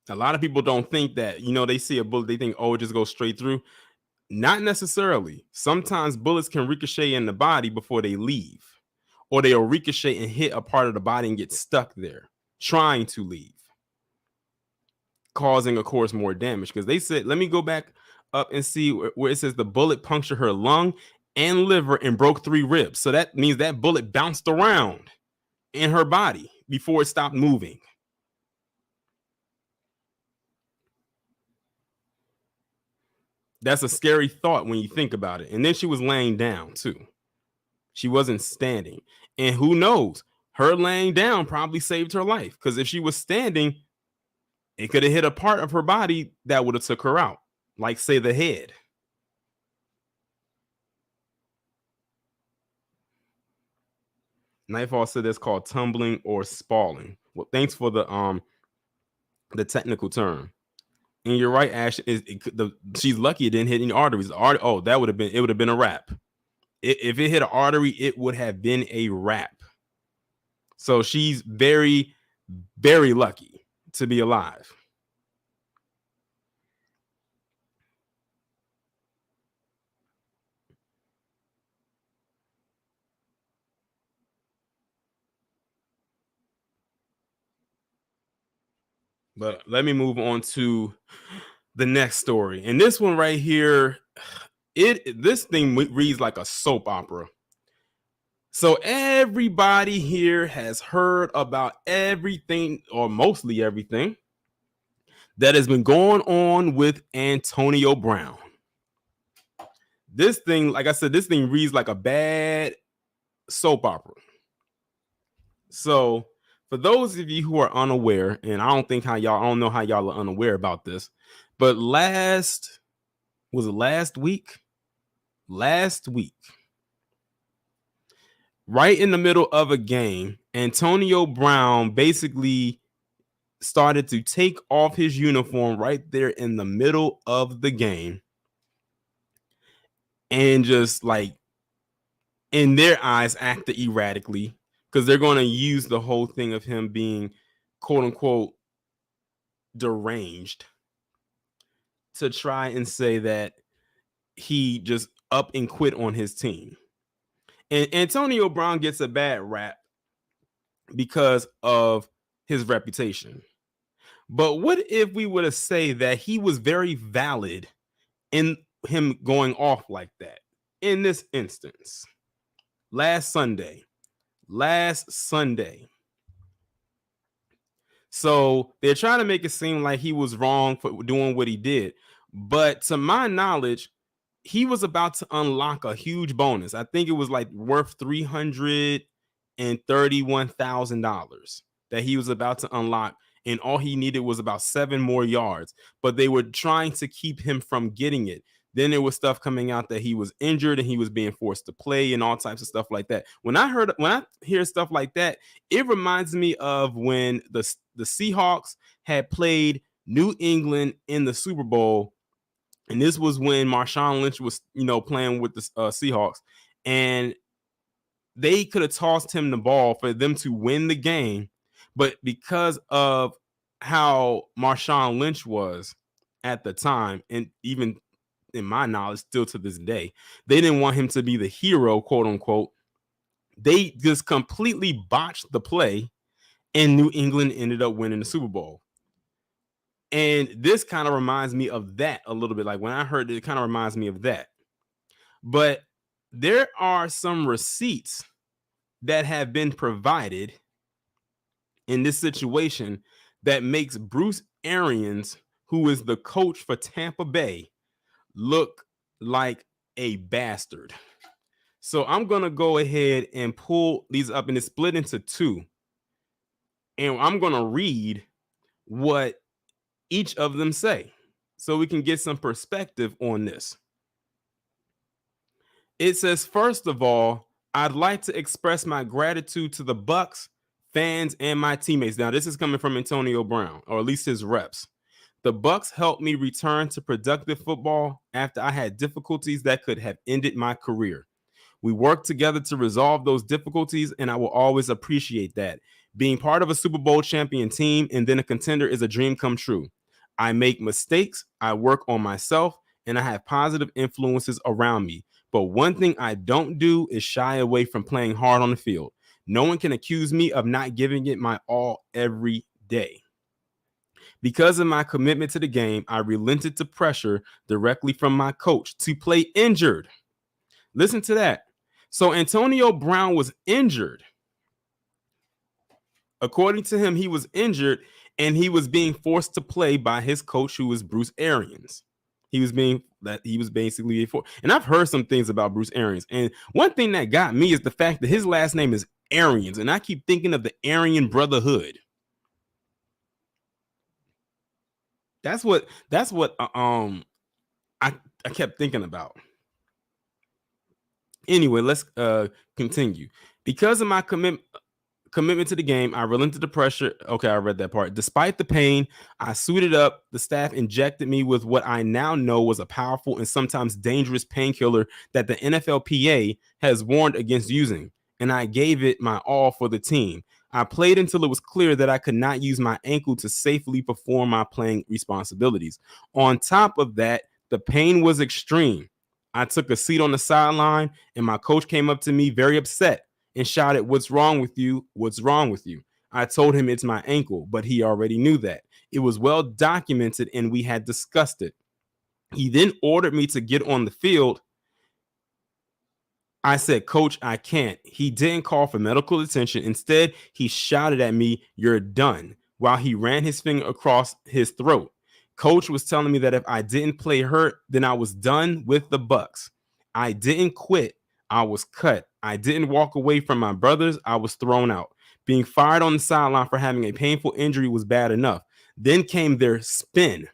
A lot of people don't think that, they see a bullet, they think, oh, it just goes straight through. Not necessarily. Sometimes bullets can ricochet in the body before they leave, or they'll ricochet and hit a part of the body and get stuck there, trying to leave, causing, of course, more damage. Because they said, let me go back up and see where it says the bullet punctured her lung and liver and broke 3 ribs. So that means that bullet bounced around in her body before it stopped moving. That's a scary thought when you think about it. And then she was laying down too. She wasn't standing. And who knows? Her laying down probably saved her life, because if she was standing, it could have hit a part of her body that would have took her out, like, say, the head. Nightfall said that's called tumbling or spalling. Well, thanks for the technical term. And you're right, Ash. She's lucky it didn't hit any arteries. Oh, that would have been, it would have been a wrap. If it hit an artery, it would have been a wrap. So she's very, very lucky to be alive. But let me move on to the next story. And this one right here, this thing reads like a soap opera. So everybody here has heard about everything, or mostly everything, that has been going on with Antonio Brown. This thing, like I said, this thing reads like a bad soap opera. So for those of you who are unaware, and I don't know how y'all are unaware about this, but last week, right in the middle of a game, Antonio Brown basically started to take off his uniform right there in the middle of the game, and just, like, in their eyes, acted erratically, because they're going to use the whole thing of him being, quote unquote, deranged, to try and say that he just up and quit on his team. And Antonio Brown gets a bad rap because of his reputation. But what if we were to say that he was very valid in him going off like that in this instance? Last Sunday. So they're trying to make it seem like he was wrong for doing what he did. But to my knowledge, he was about to unlock a huge bonus. I think it was like worth $331,000 that he was about to unlock. And all he needed was about 7 more yards. But they were trying to keep him from getting it. Then there was stuff coming out that he was injured and he was being forced to play and all types of stuff like that. When I hear stuff like that, it reminds me of when the Seahawks had played New England in the Super Bowl, and this was when Marshawn Lynch was, playing with the Seahawks, and they could have tossed him the ball for them to win the game, but because of how Marshawn Lynch was at the time, and even in my knowledge, still to this day, they didn't want him to be the hero, quote unquote. They just completely botched the play, and New England ended up winning the Super Bowl. And this kind of reminds me of that a little bit. Like, when I heard it, it kind of reminds me of that. But there are some receipts that have been provided in this situation that makes Bruce Arians, who is the coach for Tampa Bay, look like a bastard. So I'm gonna go ahead and pull these up, and it's split into two. And I'm gonna read what each of them say so we can get some perspective on this. It says, first of all, I'd like to express my gratitude to the Bucks, fans, and my teammates. Now, this is coming from Antonio Brown, or at least his reps. The Bucks helped me return to productive football after I had difficulties that could have ended my career. We worked together to resolve those difficulties, and I will always appreciate that. Being part of a Super Bowl champion team and then a contender is a dream come true. I make mistakes, I work on myself, and I have positive influences around me. But one thing I don't do is shy away from playing hard on the field. No one can accuse me of not giving it my all every day. Because of my commitment to the game, I relented to pressure directly from my coach to play injured. Listen to that. So Antonio Brown was injured. According to him, he was injured and he was being forced to play by his coach, who was Bruce Arians. He was basically forced. And I've heard some things about Bruce Arians. And one thing that got me is the fact that his last name is Arians. And I keep thinking of the Aryan Brotherhood. That's what I kept thinking about. Anyway, let's continue. Because of my commitment to the game, I relented the pressure. Okay, I read that part. Despite the pain, I suited up. The staff injected me with what I now know was a powerful and sometimes dangerous painkiller that the NFLPA has warned against using, and I gave it my all for the team. I played until it was clear that I could not use my ankle to safely perform my playing responsibilities. On top of that, the pain was extreme. I took a seat on the sideline, and my coach came up to me very upset and shouted, "What's wrong with you? What's wrong with you?" I told him it's my ankle, but he already knew that. It was well documented and we had discussed it. He then ordered me to get on the field. I said, "Coach, I can't." He didn't call for medical attention. Instead, he shouted at me, "You're done," while he ran his finger across his throat. Coach was telling me that if I didn't play hurt, then I was done with the Bucks. I didn't quit. I was cut. I didn't walk away from my brothers. I was thrown out. Being fired on the sideline for having a painful injury was bad enough. Then came their spin.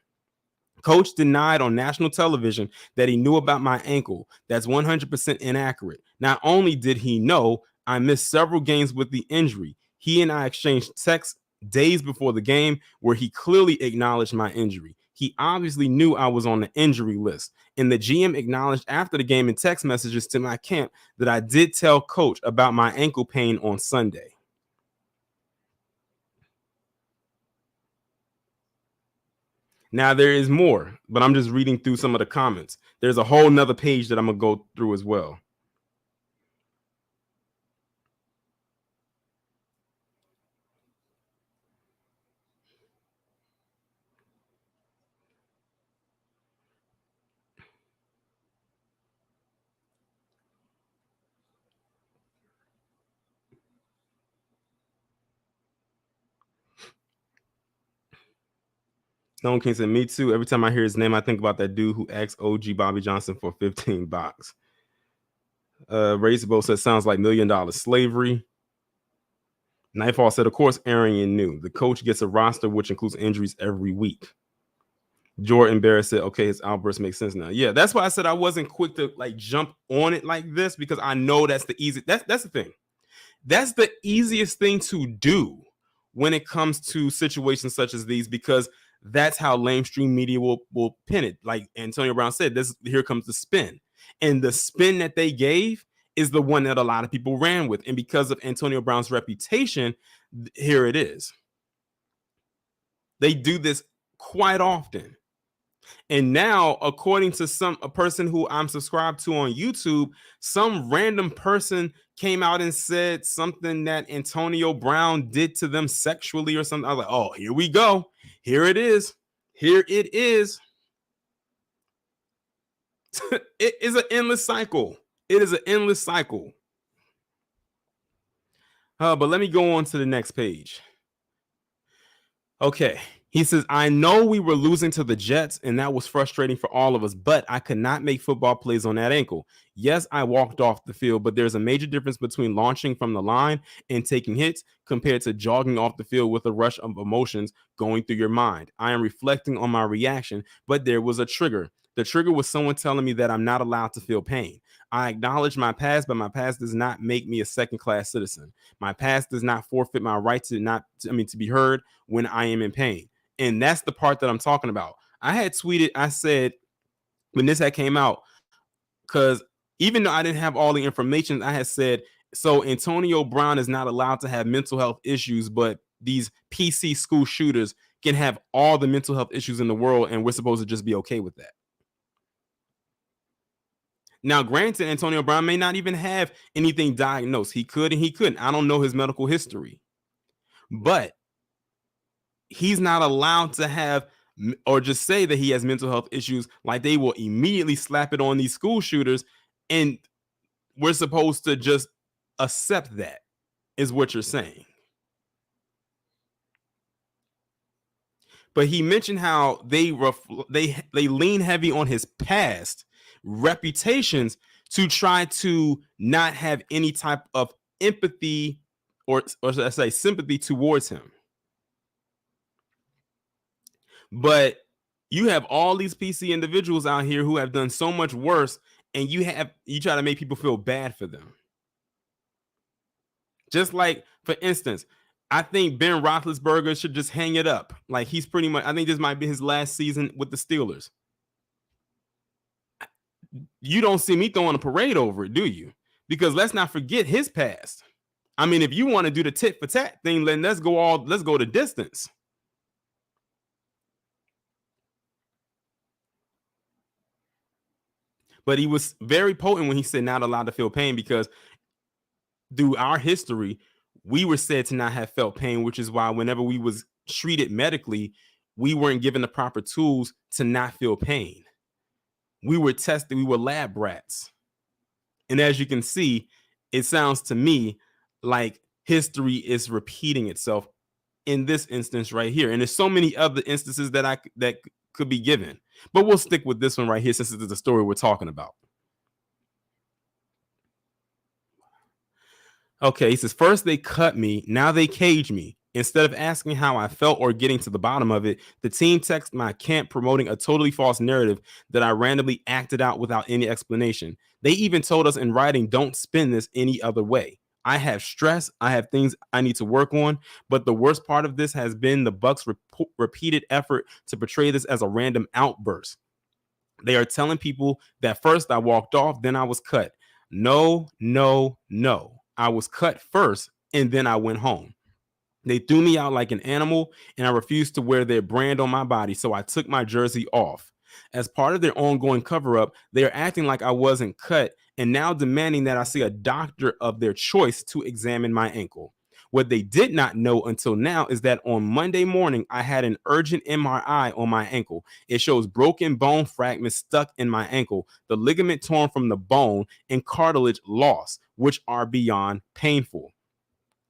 Coach denied on national television that he knew about my ankle. That's 100% inaccurate. Not only did he know, I missed several games with the injury. He and I exchanged texts days before the game where he clearly acknowledged my injury. He obviously knew I was on the injury list. And the GM acknowledged after the game in text messages to my camp that I did tell Coach about my ankle pain on Sunday. Now there is more, but I'm just reading through some of the comments. There's a whole nother page that I'm gonna go through as well. Stone King said, "Me too. Every time I hear his name, I think about that dude who asked OG Bobby Johnson for 15 bucks." Razorbo said, "Sounds like $1 million slavery." Nightfall said, "Of course, Arian knew. The coach gets a roster which includes injuries every week." Jordan Barrett said, "Okay, his outburst makes sense now." Yeah, that's why I said I wasn't quick to like jump on it like this, because I know that's the easy. That's the thing. That's the easiest thing to do when it comes to situations such as these, because that's how mainstream media will pin it. Like Antonio Brown said, this here comes the spin. And the spin that they gave is the one that a lot of people ran with. And because of Antonio Brown's reputation, here it is. They do this quite often. And now, according to a person who I'm subscribed to on YouTube, some random person came out and said something that Antonio Brown did to them sexually or something. I was like, oh, here we go. Here it is. Here it is. It is an endless cycle. It is an endless cycle. But let me go on to the next page. Okay. He says, I know we were losing to the Jets, and that was frustrating for all of us, but I could not make football plays on that ankle. Yes, I walked off the field, but there's a major difference between launching from the line and taking hits compared to jogging off the field with a rush of emotions going through your mind. I am reflecting on my reaction, but there was a trigger. The trigger was someone telling me that I'm not allowed to feel pain. I acknowledge my past, but my past does not make me a second-class citizen. My past does not forfeit my right to be heard when I am in pain. And that's the part that I'm talking about. I had tweeted, I said, when this had came out, because even though I didn't have all the information, I had said, so Antonio Brown is not allowed to have mental health issues, but these PC school shooters can have all the mental health issues in the world, and we're supposed to just be okay with that. Now, granted, Antonio Brown may not even have anything diagnosed. He could and he couldn't. I don't know his medical history, but he's not allowed to have or just say that he has mental health issues. Like, they will immediately slap it on these school shooters, and we're supposed to just accept that, is what you're saying. But he mentioned how they lean heavy on his past reputations to try to not have any type of empathy or should I say sympathy towards him. But you have all these PC individuals out here who have done so much worse, and you try to make people feel bad for them. Just like, for instance, I think Ben Roethlisberger should just hang it up. Like, he's pretty much, I think this might be his last season with the Steelers. You don't see me throwing a parade over it, do you? Because let's not forget his past. I mean, if you want to do the tit for tat thing, then let's go the distance. But he was very potent when he said not allowed to feel pain, because through our history, we were said to not have felt pain, which is why whenever we was treated medically, we weren't given the proper tools to not feel pain. We were tested, we were lab rats. And as you can see, it sounds to me like history is repeating itself in this instance right here. And there's so many other instances that could be given. But we'll stick with this one right here since it's the story we're talking about. Okay, he says, first they cut me, now they cage me. Instead of asking how I felt or getting to the bottom of it, the team texted my camp promoting a totally false narrative that I randomly acted out without any explanation. They even told us in writing, don't spin this any other way. I have stress, I have things I need to work on, but the worst part of this has been the Bucks' repeated effort to portray this as a random outburst. They are telling people that first I walked off, then I was cut. No, no, no. I was cut first, and then I went home. They threw me out like an animal, and I refused to wear their brand on my body, so I took my jersey off. As part of their ongoing cover-up, they are acting like I wasn't cut and now demanding that I see a doctor of their choice to examine my ankle. What they did not know until now is that on Monday morning, I had an urgent MRI on my ankle. It shows broken bone fragments stuck in my ankle, the ligament torn from the bone, and cartilage lost, which are beyond painful.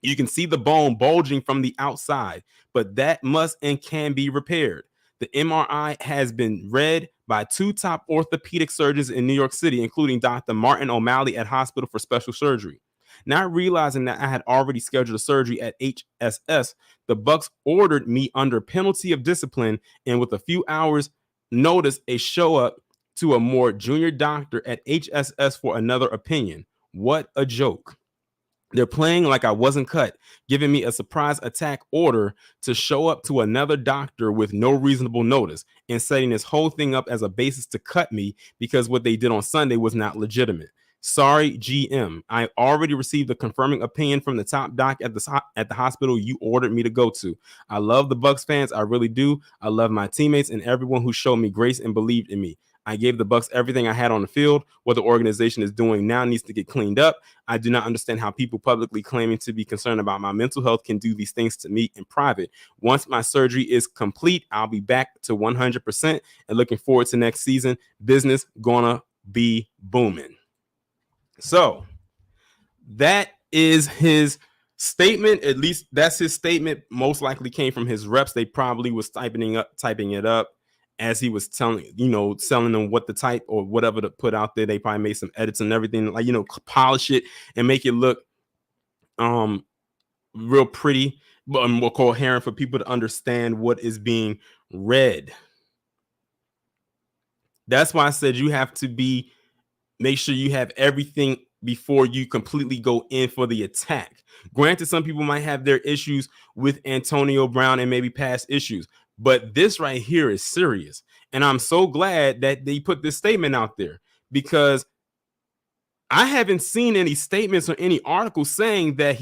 You can see the bone bulging from the outside, but that must and can be repaired. The MRI has been read by two top orthopedic surgeons in New York City, including Dr. Martin O'Malley at Hospital for Special Surgery. Not realizing that I had already scheduled a surgery at HSS, the Bucks ordered me under penalty of discipline, and with a few hours notice, a show up to a more junior doctor at HSS for another opinion. What a joke. They're playing like I wasn't cut, giving me a surprise attack order to show up to another doctor with no reasonable notice, and setting this whole thing up as a basis to cut me because what they did on Sunday was not legitimate. Sorry, GM. I already received a confirming opinion from the top doc at the hospital you ordered me to go to. I love the Bucks fans. I really do. I love my teammates and everyone who showed me grace and believed in me. I gave the Bucks everything I had on the field. What the organization is doing now needs to get cleaned up. I do not understand how people publicly claiming to be concerned about my mental health can do these things to me in private. Once my surgery is complete, I'll be back to 100% and looking forward to next season. Business gonna be booming. So that is his statement, at least that's his statement, most likely came from his reps. They probably was typing it up as he was telling them what to type or whatever to put out there. They probably made some edits and everything, like, polish it and make it look real pretty, but more coherent for people to understand what is being read. That's why I said you have to make sure you have everything before you completely go in for the attack. Granted, some people might have their issues with Antonio Brown and maybe past issues, but this right here is serious. And I'm so glad that they put this statement out there, because I haven't seen any statements or any articles saying that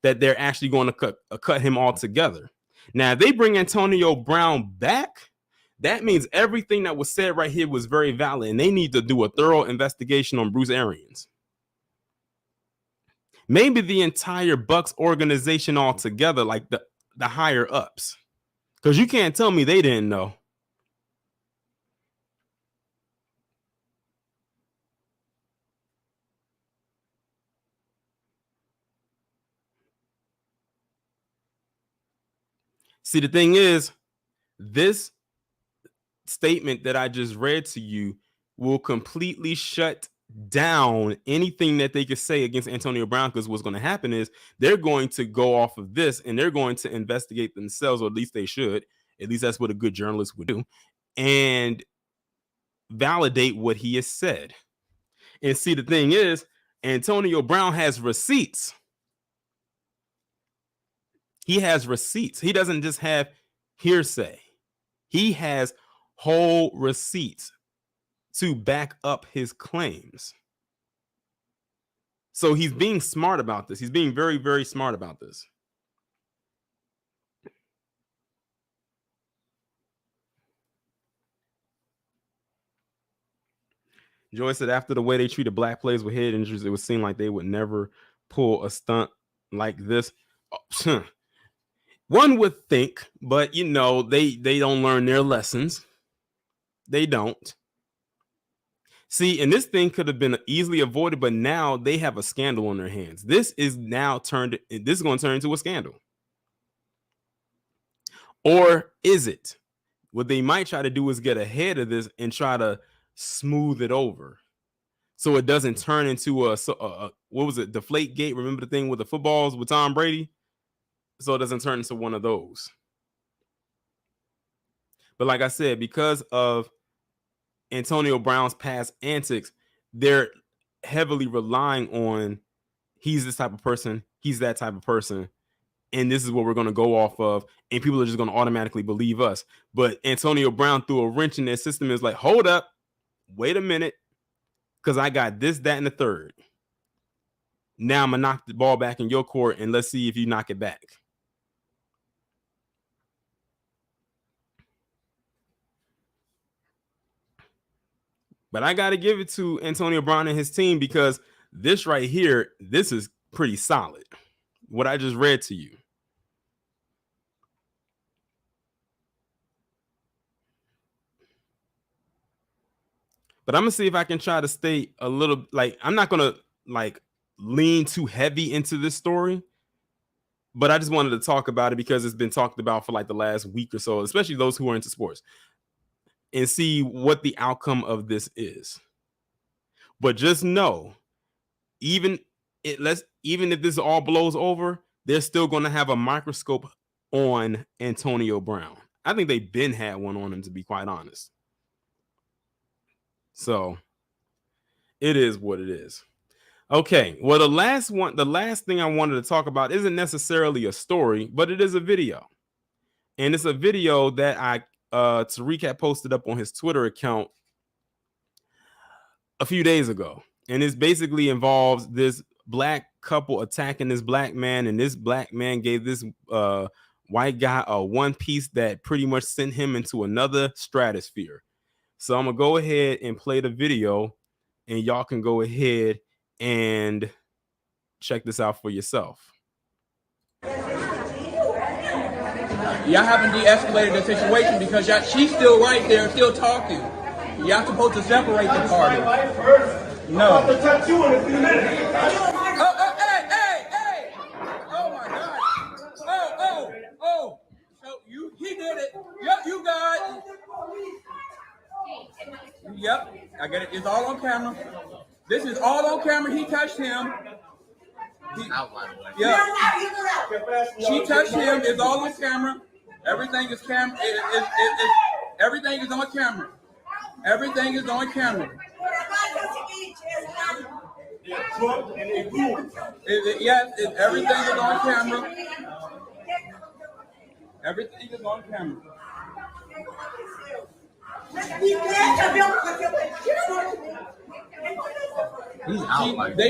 they're actually going to cut him altogether. Now, if they bring Antonio Brown back, that means everything that was said right here was very valid, and they need to do a thorough investigation on Bruce Arians. Maybe the entire Bucks organization altogether, like the higher ups, because you can't tell me they didn't know. See, the thing is, this statement that I just read to you will completely shut down anything that they could say against Antonio Brown, because what's going to happen is they're going to go off of this and they're going to investigate themselves, or at least they should. At least that's what a good journalist would do, and validate what he has said. And see, the thing is, Antonio Brown has receipts. He has receipts. He doesn't just have hearsay. He has whole receipts to back up his claims. So he's being smart about this. He's being very, very smart about this. Joy said after the way they treated black players with head injuries, it would seem like they would never pull a stunt like this. One would think, but they don't learn their lessons. They don't. See, and this thing could have been easily avoided, but now they have a scandal on their hands. This is going to turn into a scandal. Or is it? What they might try to do is get ahead of this and try to smooth it over, so it doesn't turn into a what was it, Deflate Gate? Remember the thing with the footballs with Tom Brady? So it doesn't turn into one of those. But like I said, because of Antonio Brown's past antics, they're heavily relying on he's this type of person, he's that type of person, and this is what we're going to go off of, and people are just going to automatically believe us. But Antonio Brown threw a wrench in their system. Is like, hold up, wait a minute, because I got this, that, and the third. Now I'm going to knock the ball back in your court, and let's see if you knock it back. But I got to give it to Antonio Brown and his team, because this right here, this is pretty solid, what I just read to you. But I'm going to see if I can try to stay a little, I'm not going to lean too heavy into this story, but I just wanted to talk about it because it's been talked about for the last week or so, especially those who are into sports, and see what the outcome of this is. But just know, even if this all blows over, they're still going to have a microscope on Antonio Brown. I think they've been had one on him, to be quite honest. So it is what it is. Okay, well, the last thing I wanted to talk about isn't necessarily a story, but it is a video. And it's a video that Tariq posted up on his Twitter account a few days ago. And it basically involves this black couple attacking this black man, and this black man gave this white guy a one piece that pretty much sent him into another stratosphere. So I'm gonna go ahead and play the video, and y'all can go ahead and check this out for yourself. Y'all haven't de-escalated the situation because she's still right there, still talking. Y'all supposed to separate the party. No. I'm about to touch you in a few minutes. Hey! I get it. It's all on camera. This is all on camera. He touched him. Yeah. She touched him. It's all on camera. Everything is camera. Everything is on camera. Everything is on camera. Yes, everything is on camera. Everything is on camera. They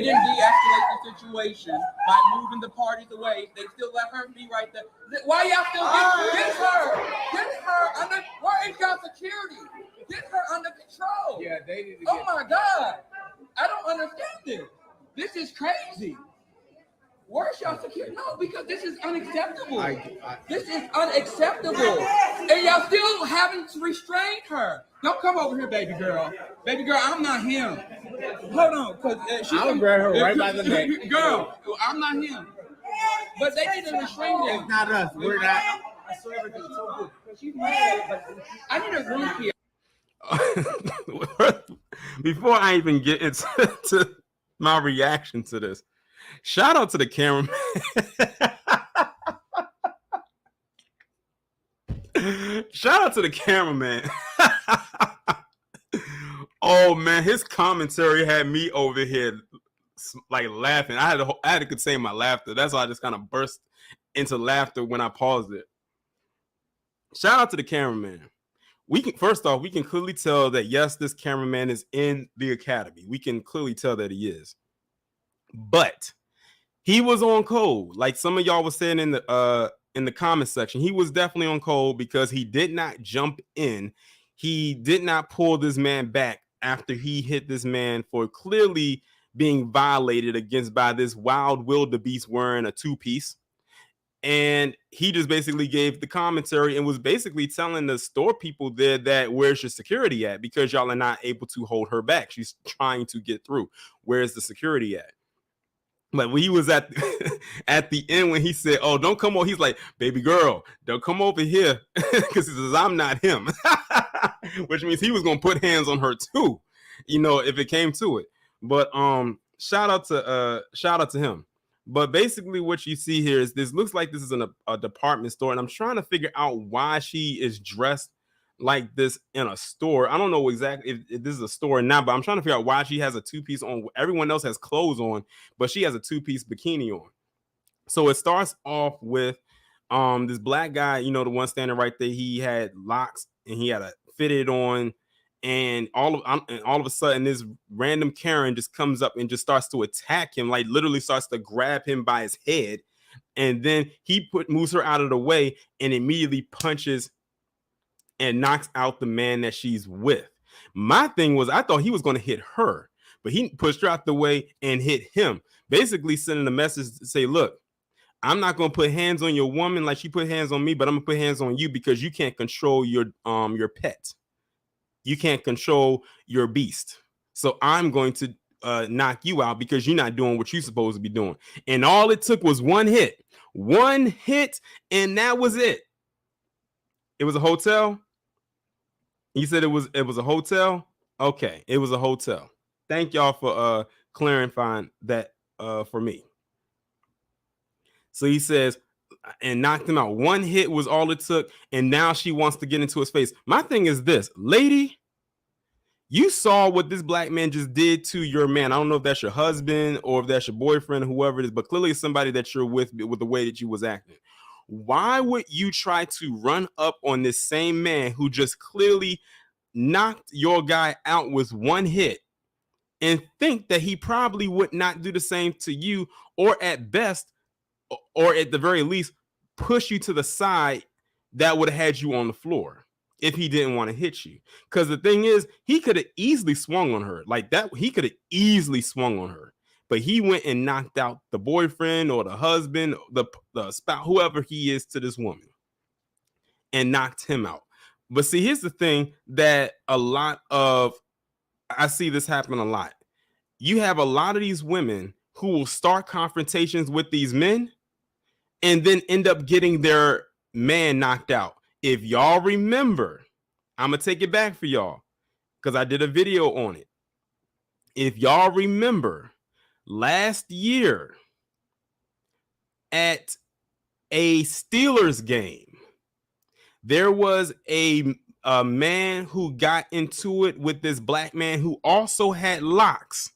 didn't de-escalate the situation by moving the parties away. They still let her be right there. Why y'all still get her? Get her under. Where is y'all security? Get her under control. Yeah, they need to Oh my God. I don't understand this. This is crazy. Where's y'all security? No, because this is unacceptable. This is unacceptable. And y'all still haven't restrained her. Don't come over here, baby girl. Baby girl, I'm not him. Hold on, because I'll grab her right by the neck. Girl, I'm not him. But they need to restrain them. It's not us. We're not. I saw everything so good. She's mad, but I need a group here. Before I even get into my reaction to this, shout out to the cameraman. Shout out to the cameraman. Oh man, his commentary had me over here like laughing. I had to contain my laughter. That's why I just kind of burst into laughter when I paused it. Shout out to the cameraman. We can clearly tell that yes, this cameraman is in the academy. We can clearly tell that he is. But he was on code. Like some of y'all was saying in the comment section, he was definitely on code because he did not jump in. He did not pull this man back after he hit this man for clearly being violated against by this wild wildebeest wearing a two-piece. And he just basically gave the commentary and was basically telling the store people there that where's your security at? Because y'all are not able to hold her back. She's trying to get through. Where's the security at? But when he was at the end, when he said, "Oh, don't come over," he's like, "Baby girl, don't come over here," because he says, "I'm not him," which means he was gonna put hands on her too, if it came to it. But shout out to him. But basically, what you see here is this looks like this is a department store, and I'm trying to figure out why she is dressed like this in a store. I don't know exactly if this is a store or not, but I'm trying to figure out why she has a two-piece on. Everyone else has clothes on, but she has a two-piece bikini on. So it starts off with this black guy, the one standing right there. He had locks and he had a fitted on, and all of a sudden this random Karen just comes up and just starts to attack him, like literally starts to grab him by his head, and then he moves her out of the way and immediately punches and knocks out the man that she's with. My thing was, I thought he was going to hit her, but he pushed her out the way and hit him, basically sending a message to say, look, I'm not going to put hands on your woman like she put hands on me, but I'm going to put hands on you because you can't control your pet. You can't control your beast. So I'm going to knock you out because you're not doing what you're supposed to be doing. And all it took was one hit, and that was it. It was a hotel. You said it was a hotel. Okay, it was a hotel. Thank y'all for clarifying that for me. So he says, and knocked him out. One hit was all it took, and now she wants to get into his face. My thing is this, lady, you saw what this black man just did to your man. I don't know if that's your husband or if that's your boyfriend, whoever it is, but clearly it's somebody that you're with the way that you was acting. Why would you try to run up on this same man who just clearly knocked your guy out with one hit and think that he probably would not do the same to you, or at best, or at the very least, push you to the side that would have had you on the floor if he didn't want to hit you? Because the thing is, he could have easily swung on her like that. He could have easily swung on her, but he went and knocked out the boyfriend or the husband, the spouse, whoever he is to this woman, and knocked him out. But see, here's the thing that I see this happen a lot. You have a lot of these women who will start confrontations with these men and then end up getting their man knocked out. If y'all remember, I'm going to take it back for y'all, because I did a video on it. If y'all remember, last year at a Steelers game, there was a man who got into it with this black man who also had locks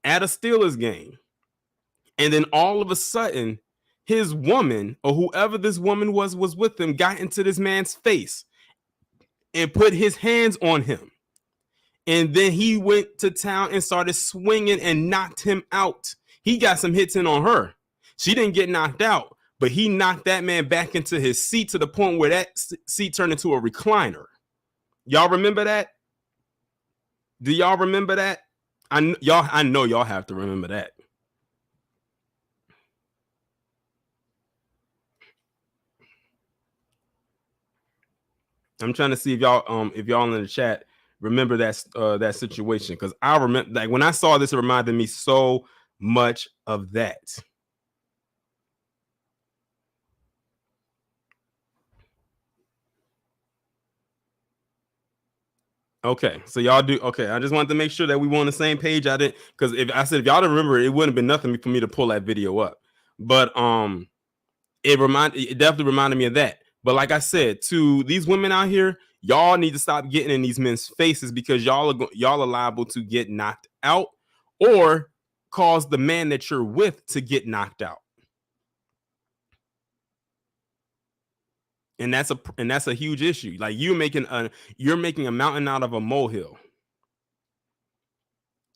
at a Steelers game. And then all of a sudden, his woman, or whoever this woman was with him, got into this man's face and put his hands on him. And then he went to town and started swinging and knocked him out. He got some hits in on her. She didn't get knocked out, but he knocked that man back into his seat to the point where that seat turned into a recliner. Y'all remember that? Do y'all remember that? I know y'all have to remember that. I'm trying to see if y'all in the chat remember that situation, because I remember, like, when I saw this, it reminded me so much of that. Okay, so y'all do. Okay, I just wanted to make sure that we were on the same page. I didn't, because if y'all didn't remember, it wouldn't have been nothing for me to pull that video up. But it definitely reminded me of that. But like I said, to these women out here, y'all need to stop getting in these men's faces, because y'all are liable to get knocked out or cause the man that you're with to get knocked out. And that's a huge issue. Like, you're making a mountain out of a molehill.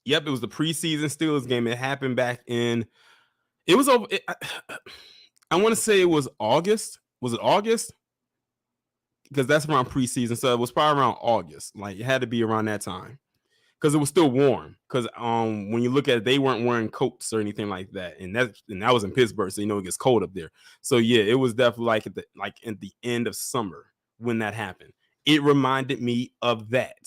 Yep, it was the preseason Steelers game. It happened back in. It was over. I want to say it was August. Was it August? Because that's around preseason, so it was probably around August. Like, it had to be around that time, because it was still warm. Because when you look at it, they weren't wearing coats or anything like that, and that was in Pittsburgh, so it gets cold up there. So yeah, it was definitely like at the end of summer when that happened. It reminded me of that.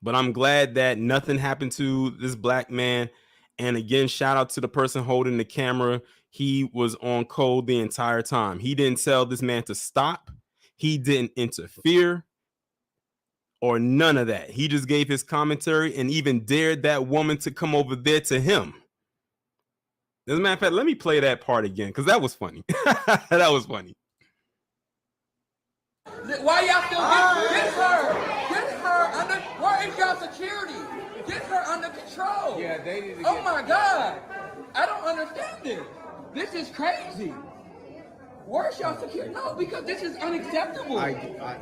But I'm glad that nothing happened to this black man. And again, shout out to the person holding the camera. He was on code the entire time. He didn't tell this man to stop. He didn't interfere or none of that. He just gave his commentary and even dared that woman to come over there to him. As a matter of fact, let me play that part again, because that was funny. That was funny. Why y'all still get her? Get her under. Where is y'all security? Get her under control. Yeah, they need to. Oh my God! I don't understand this. This is crazy. Where's y'all security? No, because this is unacceptable.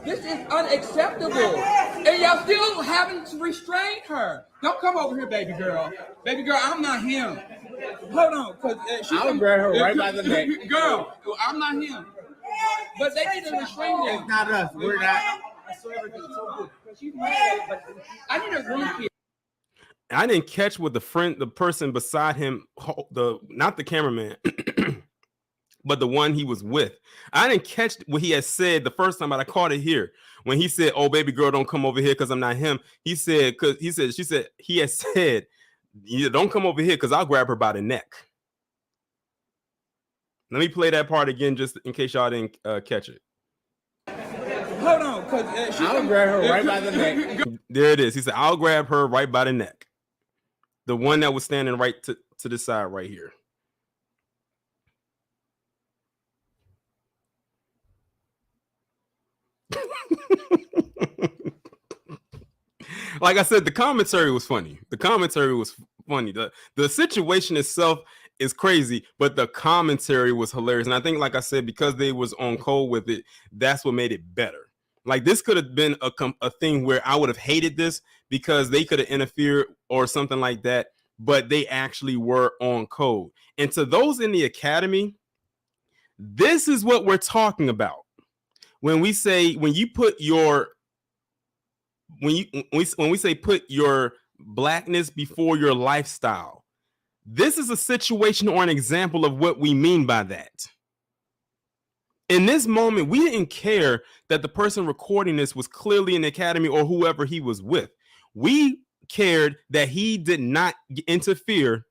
This is unacceptable. And y'all still having to restrain her. Don't come over here, baby girl. Baby girl, I'm not him. Hold on, because I'll grab her right by the neck. Girl, I'm not him. But they need to restrain them. It's not us. We're not. I saw everything so good. I need a room here. I didn't catch what the person beside him, not the cameraman, but the one he was with. I didn't catch what he had said the first time, but I caught it here when he said, "Oh, baby girl, don't come over here because I'm not him." He said, he had said, "Don't come over here because I'll grab her by the neck." Let me play that part again, just in case y'all didn't catch it. Hold on, because I'll grab her right by the neck. There it is. He said, "I'll grab her right by the neck." The one that was standing right to the side right here. Like I said, the commentary was funny. The situation itself is crazy, but the commentary was hilarious. And I think, like I said, because they was on code with it, that's what made it better. Like, this could have been a thing where I would have hated this because they could have interfered or something like that, but they actually were on code. And to those in the academy, this is what we're talking about. When we say, when we say put your blackness before your lifestyle, this is a situation or an example of what we mean by that. In this moment, we didn't care that the person recording this was clearly in the academy or whoever he was with. We cared that he did not interfere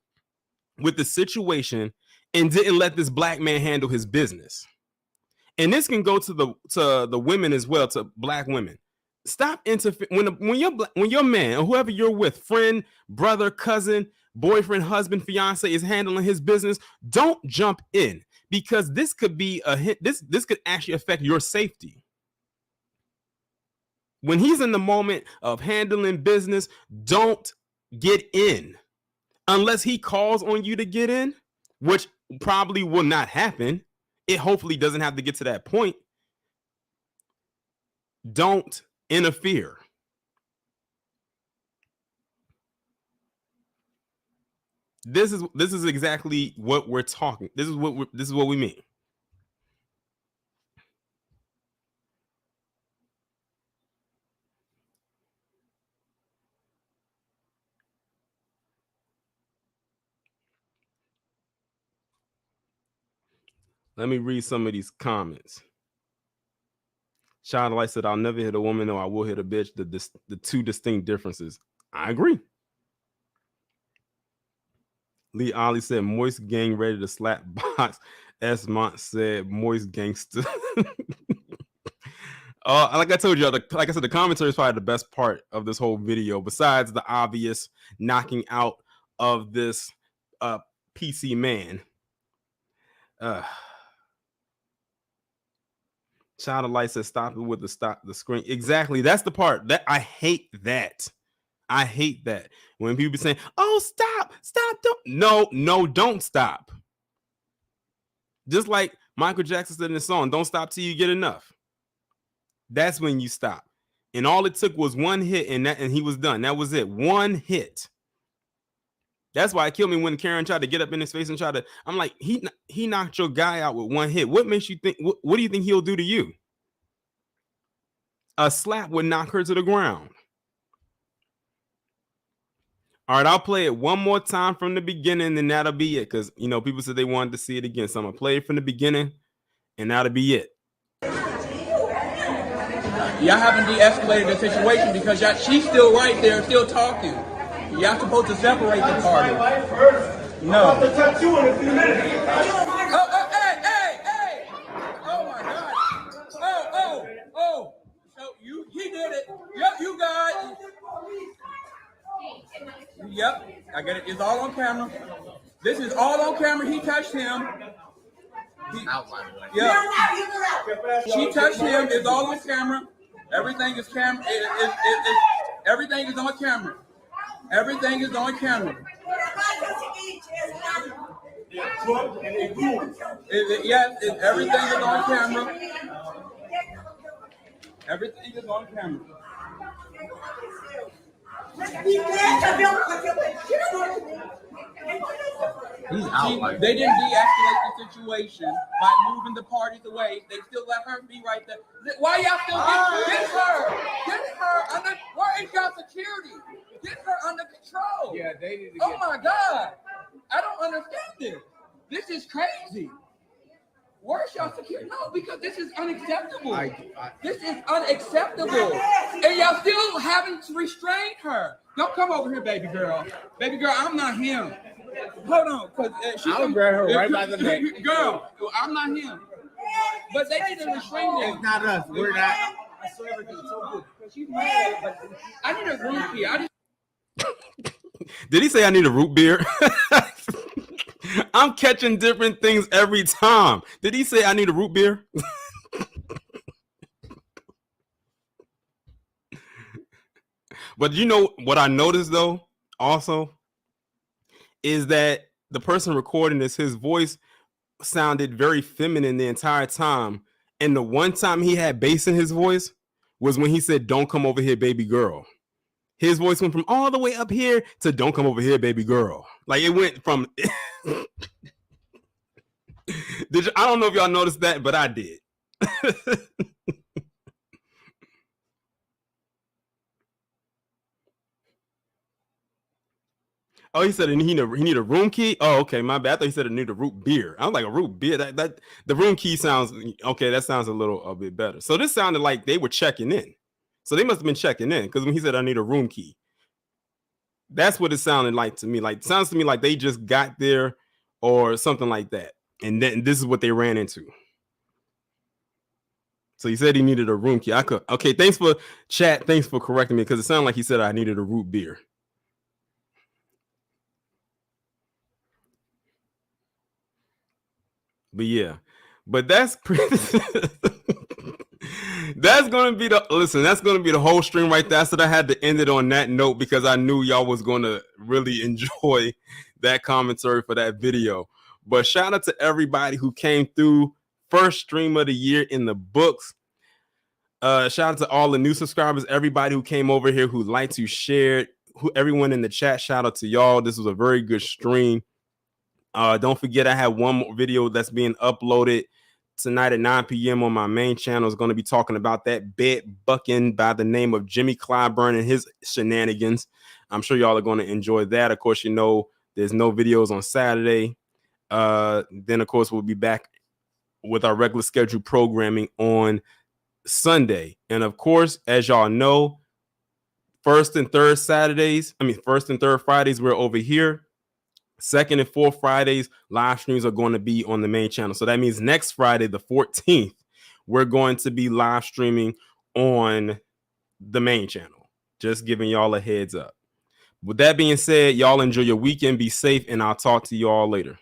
with the situation and didn't let this black man handle his business. And this can go to the women as well, to black women. Stop interfering when your man or whoever you're with, friend, brother, cousin, boyfriend, husband, fiance, is handling his business. Don't jump in, because this could be a hit. This could actually affect your safety. When he's in the moment of handling business, don't get in unless he calls on you to get in, which probably will not happen. It hopefully doesn't have to get to that point. Don't interfere. This is exactly what we're talking. This is what we mean. Let me read some of these comments. Child Light said, "I'll never hit a woman, or I will hit a bitch. The two distinct differences." I agree. Lee Ollie said, "Moist gang ready to slap box." S. Mont said, "Moist gangster." Like I told you, like I said, the commentary is probably the best part of this whole video, besides the obvious knocking out of this PC man. Child of Light says, "Stop it with the screen." Exactly. That's the part that I hate. I hate that when people saying, "Oh, stop, don't stop." Just like Michael Jackson said in the song, "Don't stop till you get enough." That's when you stop. And all it took was one hit, and he was done. That was it. One hit. That's why it killed me when Karen tried to get up in his face and try to. I'm like, he knocked your guy out with one hit. What makes you think? What do you think he'll do to you? A slap would knock her to the ground. All right, I'll play it one more time from the beginning, and that'll be it. Because people said they wanted to see it again, so I'm gonna play it from the beginning, and that'll be it. Y'all haven't de-escalated the situation because she's still right there, still talking. Y'all supposed to separate the party. No. I'm about to touch you in a few minutes. Hey! Oh my God. Oh. So he did it. Yep, you guys. Yep, I get it. It's all on camera. This is all on camera. He touched him. She touched him. It's all on camera. Everything is camera. Everything is on camera. Everything is on camera. Yes, everything is on camera. Everything is on camera. They didn't de-escalate the situation by moving the parties away. They still let her be right there. Why y'all still get her? Get her under. Where is y'all security? Get her under control. Yeah, they need to. Oh my God! I don't understand this. This is crazy. Where's y'all security? No, because this is unacceptable. This is unacceptable. And y'all still haven't restrained her. Don't come over here, baby girl. Baby girl, I'm not him. Hold on, because I'll grab her right by the neck. Girl, I'm not him. But they need to restrain them. It's not us. We're not. I swear everything's so good. She's mad, but I need a room key. Did he say I need a root beer? I'm catching different things every time. Did he say I need a root beer? But you know what I noticed though, also, is that the person recording this, his voice sounded very feminine the entire time. And the one time he had bass in his voice was when he said, "Don't come over here, baby girl." His voice went from all the way up here to "Don't come over here, baby girl." Like it went from. I don't know if y'all noticed that, but I did. Oh, he said he need a room key. Oh, okay, my bad. I thought he said he need a root beer. I'm like, a root beer. That the room key sounds okay. That sounds a bit better. So this sounded like they were checking in. So they must have been checking in, because when he said I need a room key, that's what it sounded like to me. Like, it sounds to me like they just got there or something like that. And then this is what they ran into. So he said he needed a room key. Okay, thanks for chat. Thanks for correcting me because it sounded like he said I needed a root beer. But yeah, but that's that's gonna be the whole stream right there. So I had to end it on that note because I knew y'all was gonna really enjoy that commentary for that video. But shout out to everybody who came through. First stream of the year in the books. Shout out to all the new subscribers, everybody who came over here, who liked, who shared, everyone in the chat. Shout out to y'all. This was a very good stream. Don't forget, I have one more video that's being uploaded tonight at 9 p.m. on my main channel. Is going to be talking about that bed bucking by the name of Jimmy Clyburn and his shenanigans. I'm sure y'all are going to enjoy that. Of course, you know there's no videos on Saturday. Then, of course, we'll be back with our regular scheduled programming on Sunday. And of course, as y'all know, first and third Fridays, we're over here. Second and fourth Fridays, live streams are going to be on the main channel. So that means next Friday, the 14th, we're going to be live streaming on the main channel. Just giving y'all a heads up. With that being said, y'all enjoy your weekend, be safe, and I'll talk to y'all later.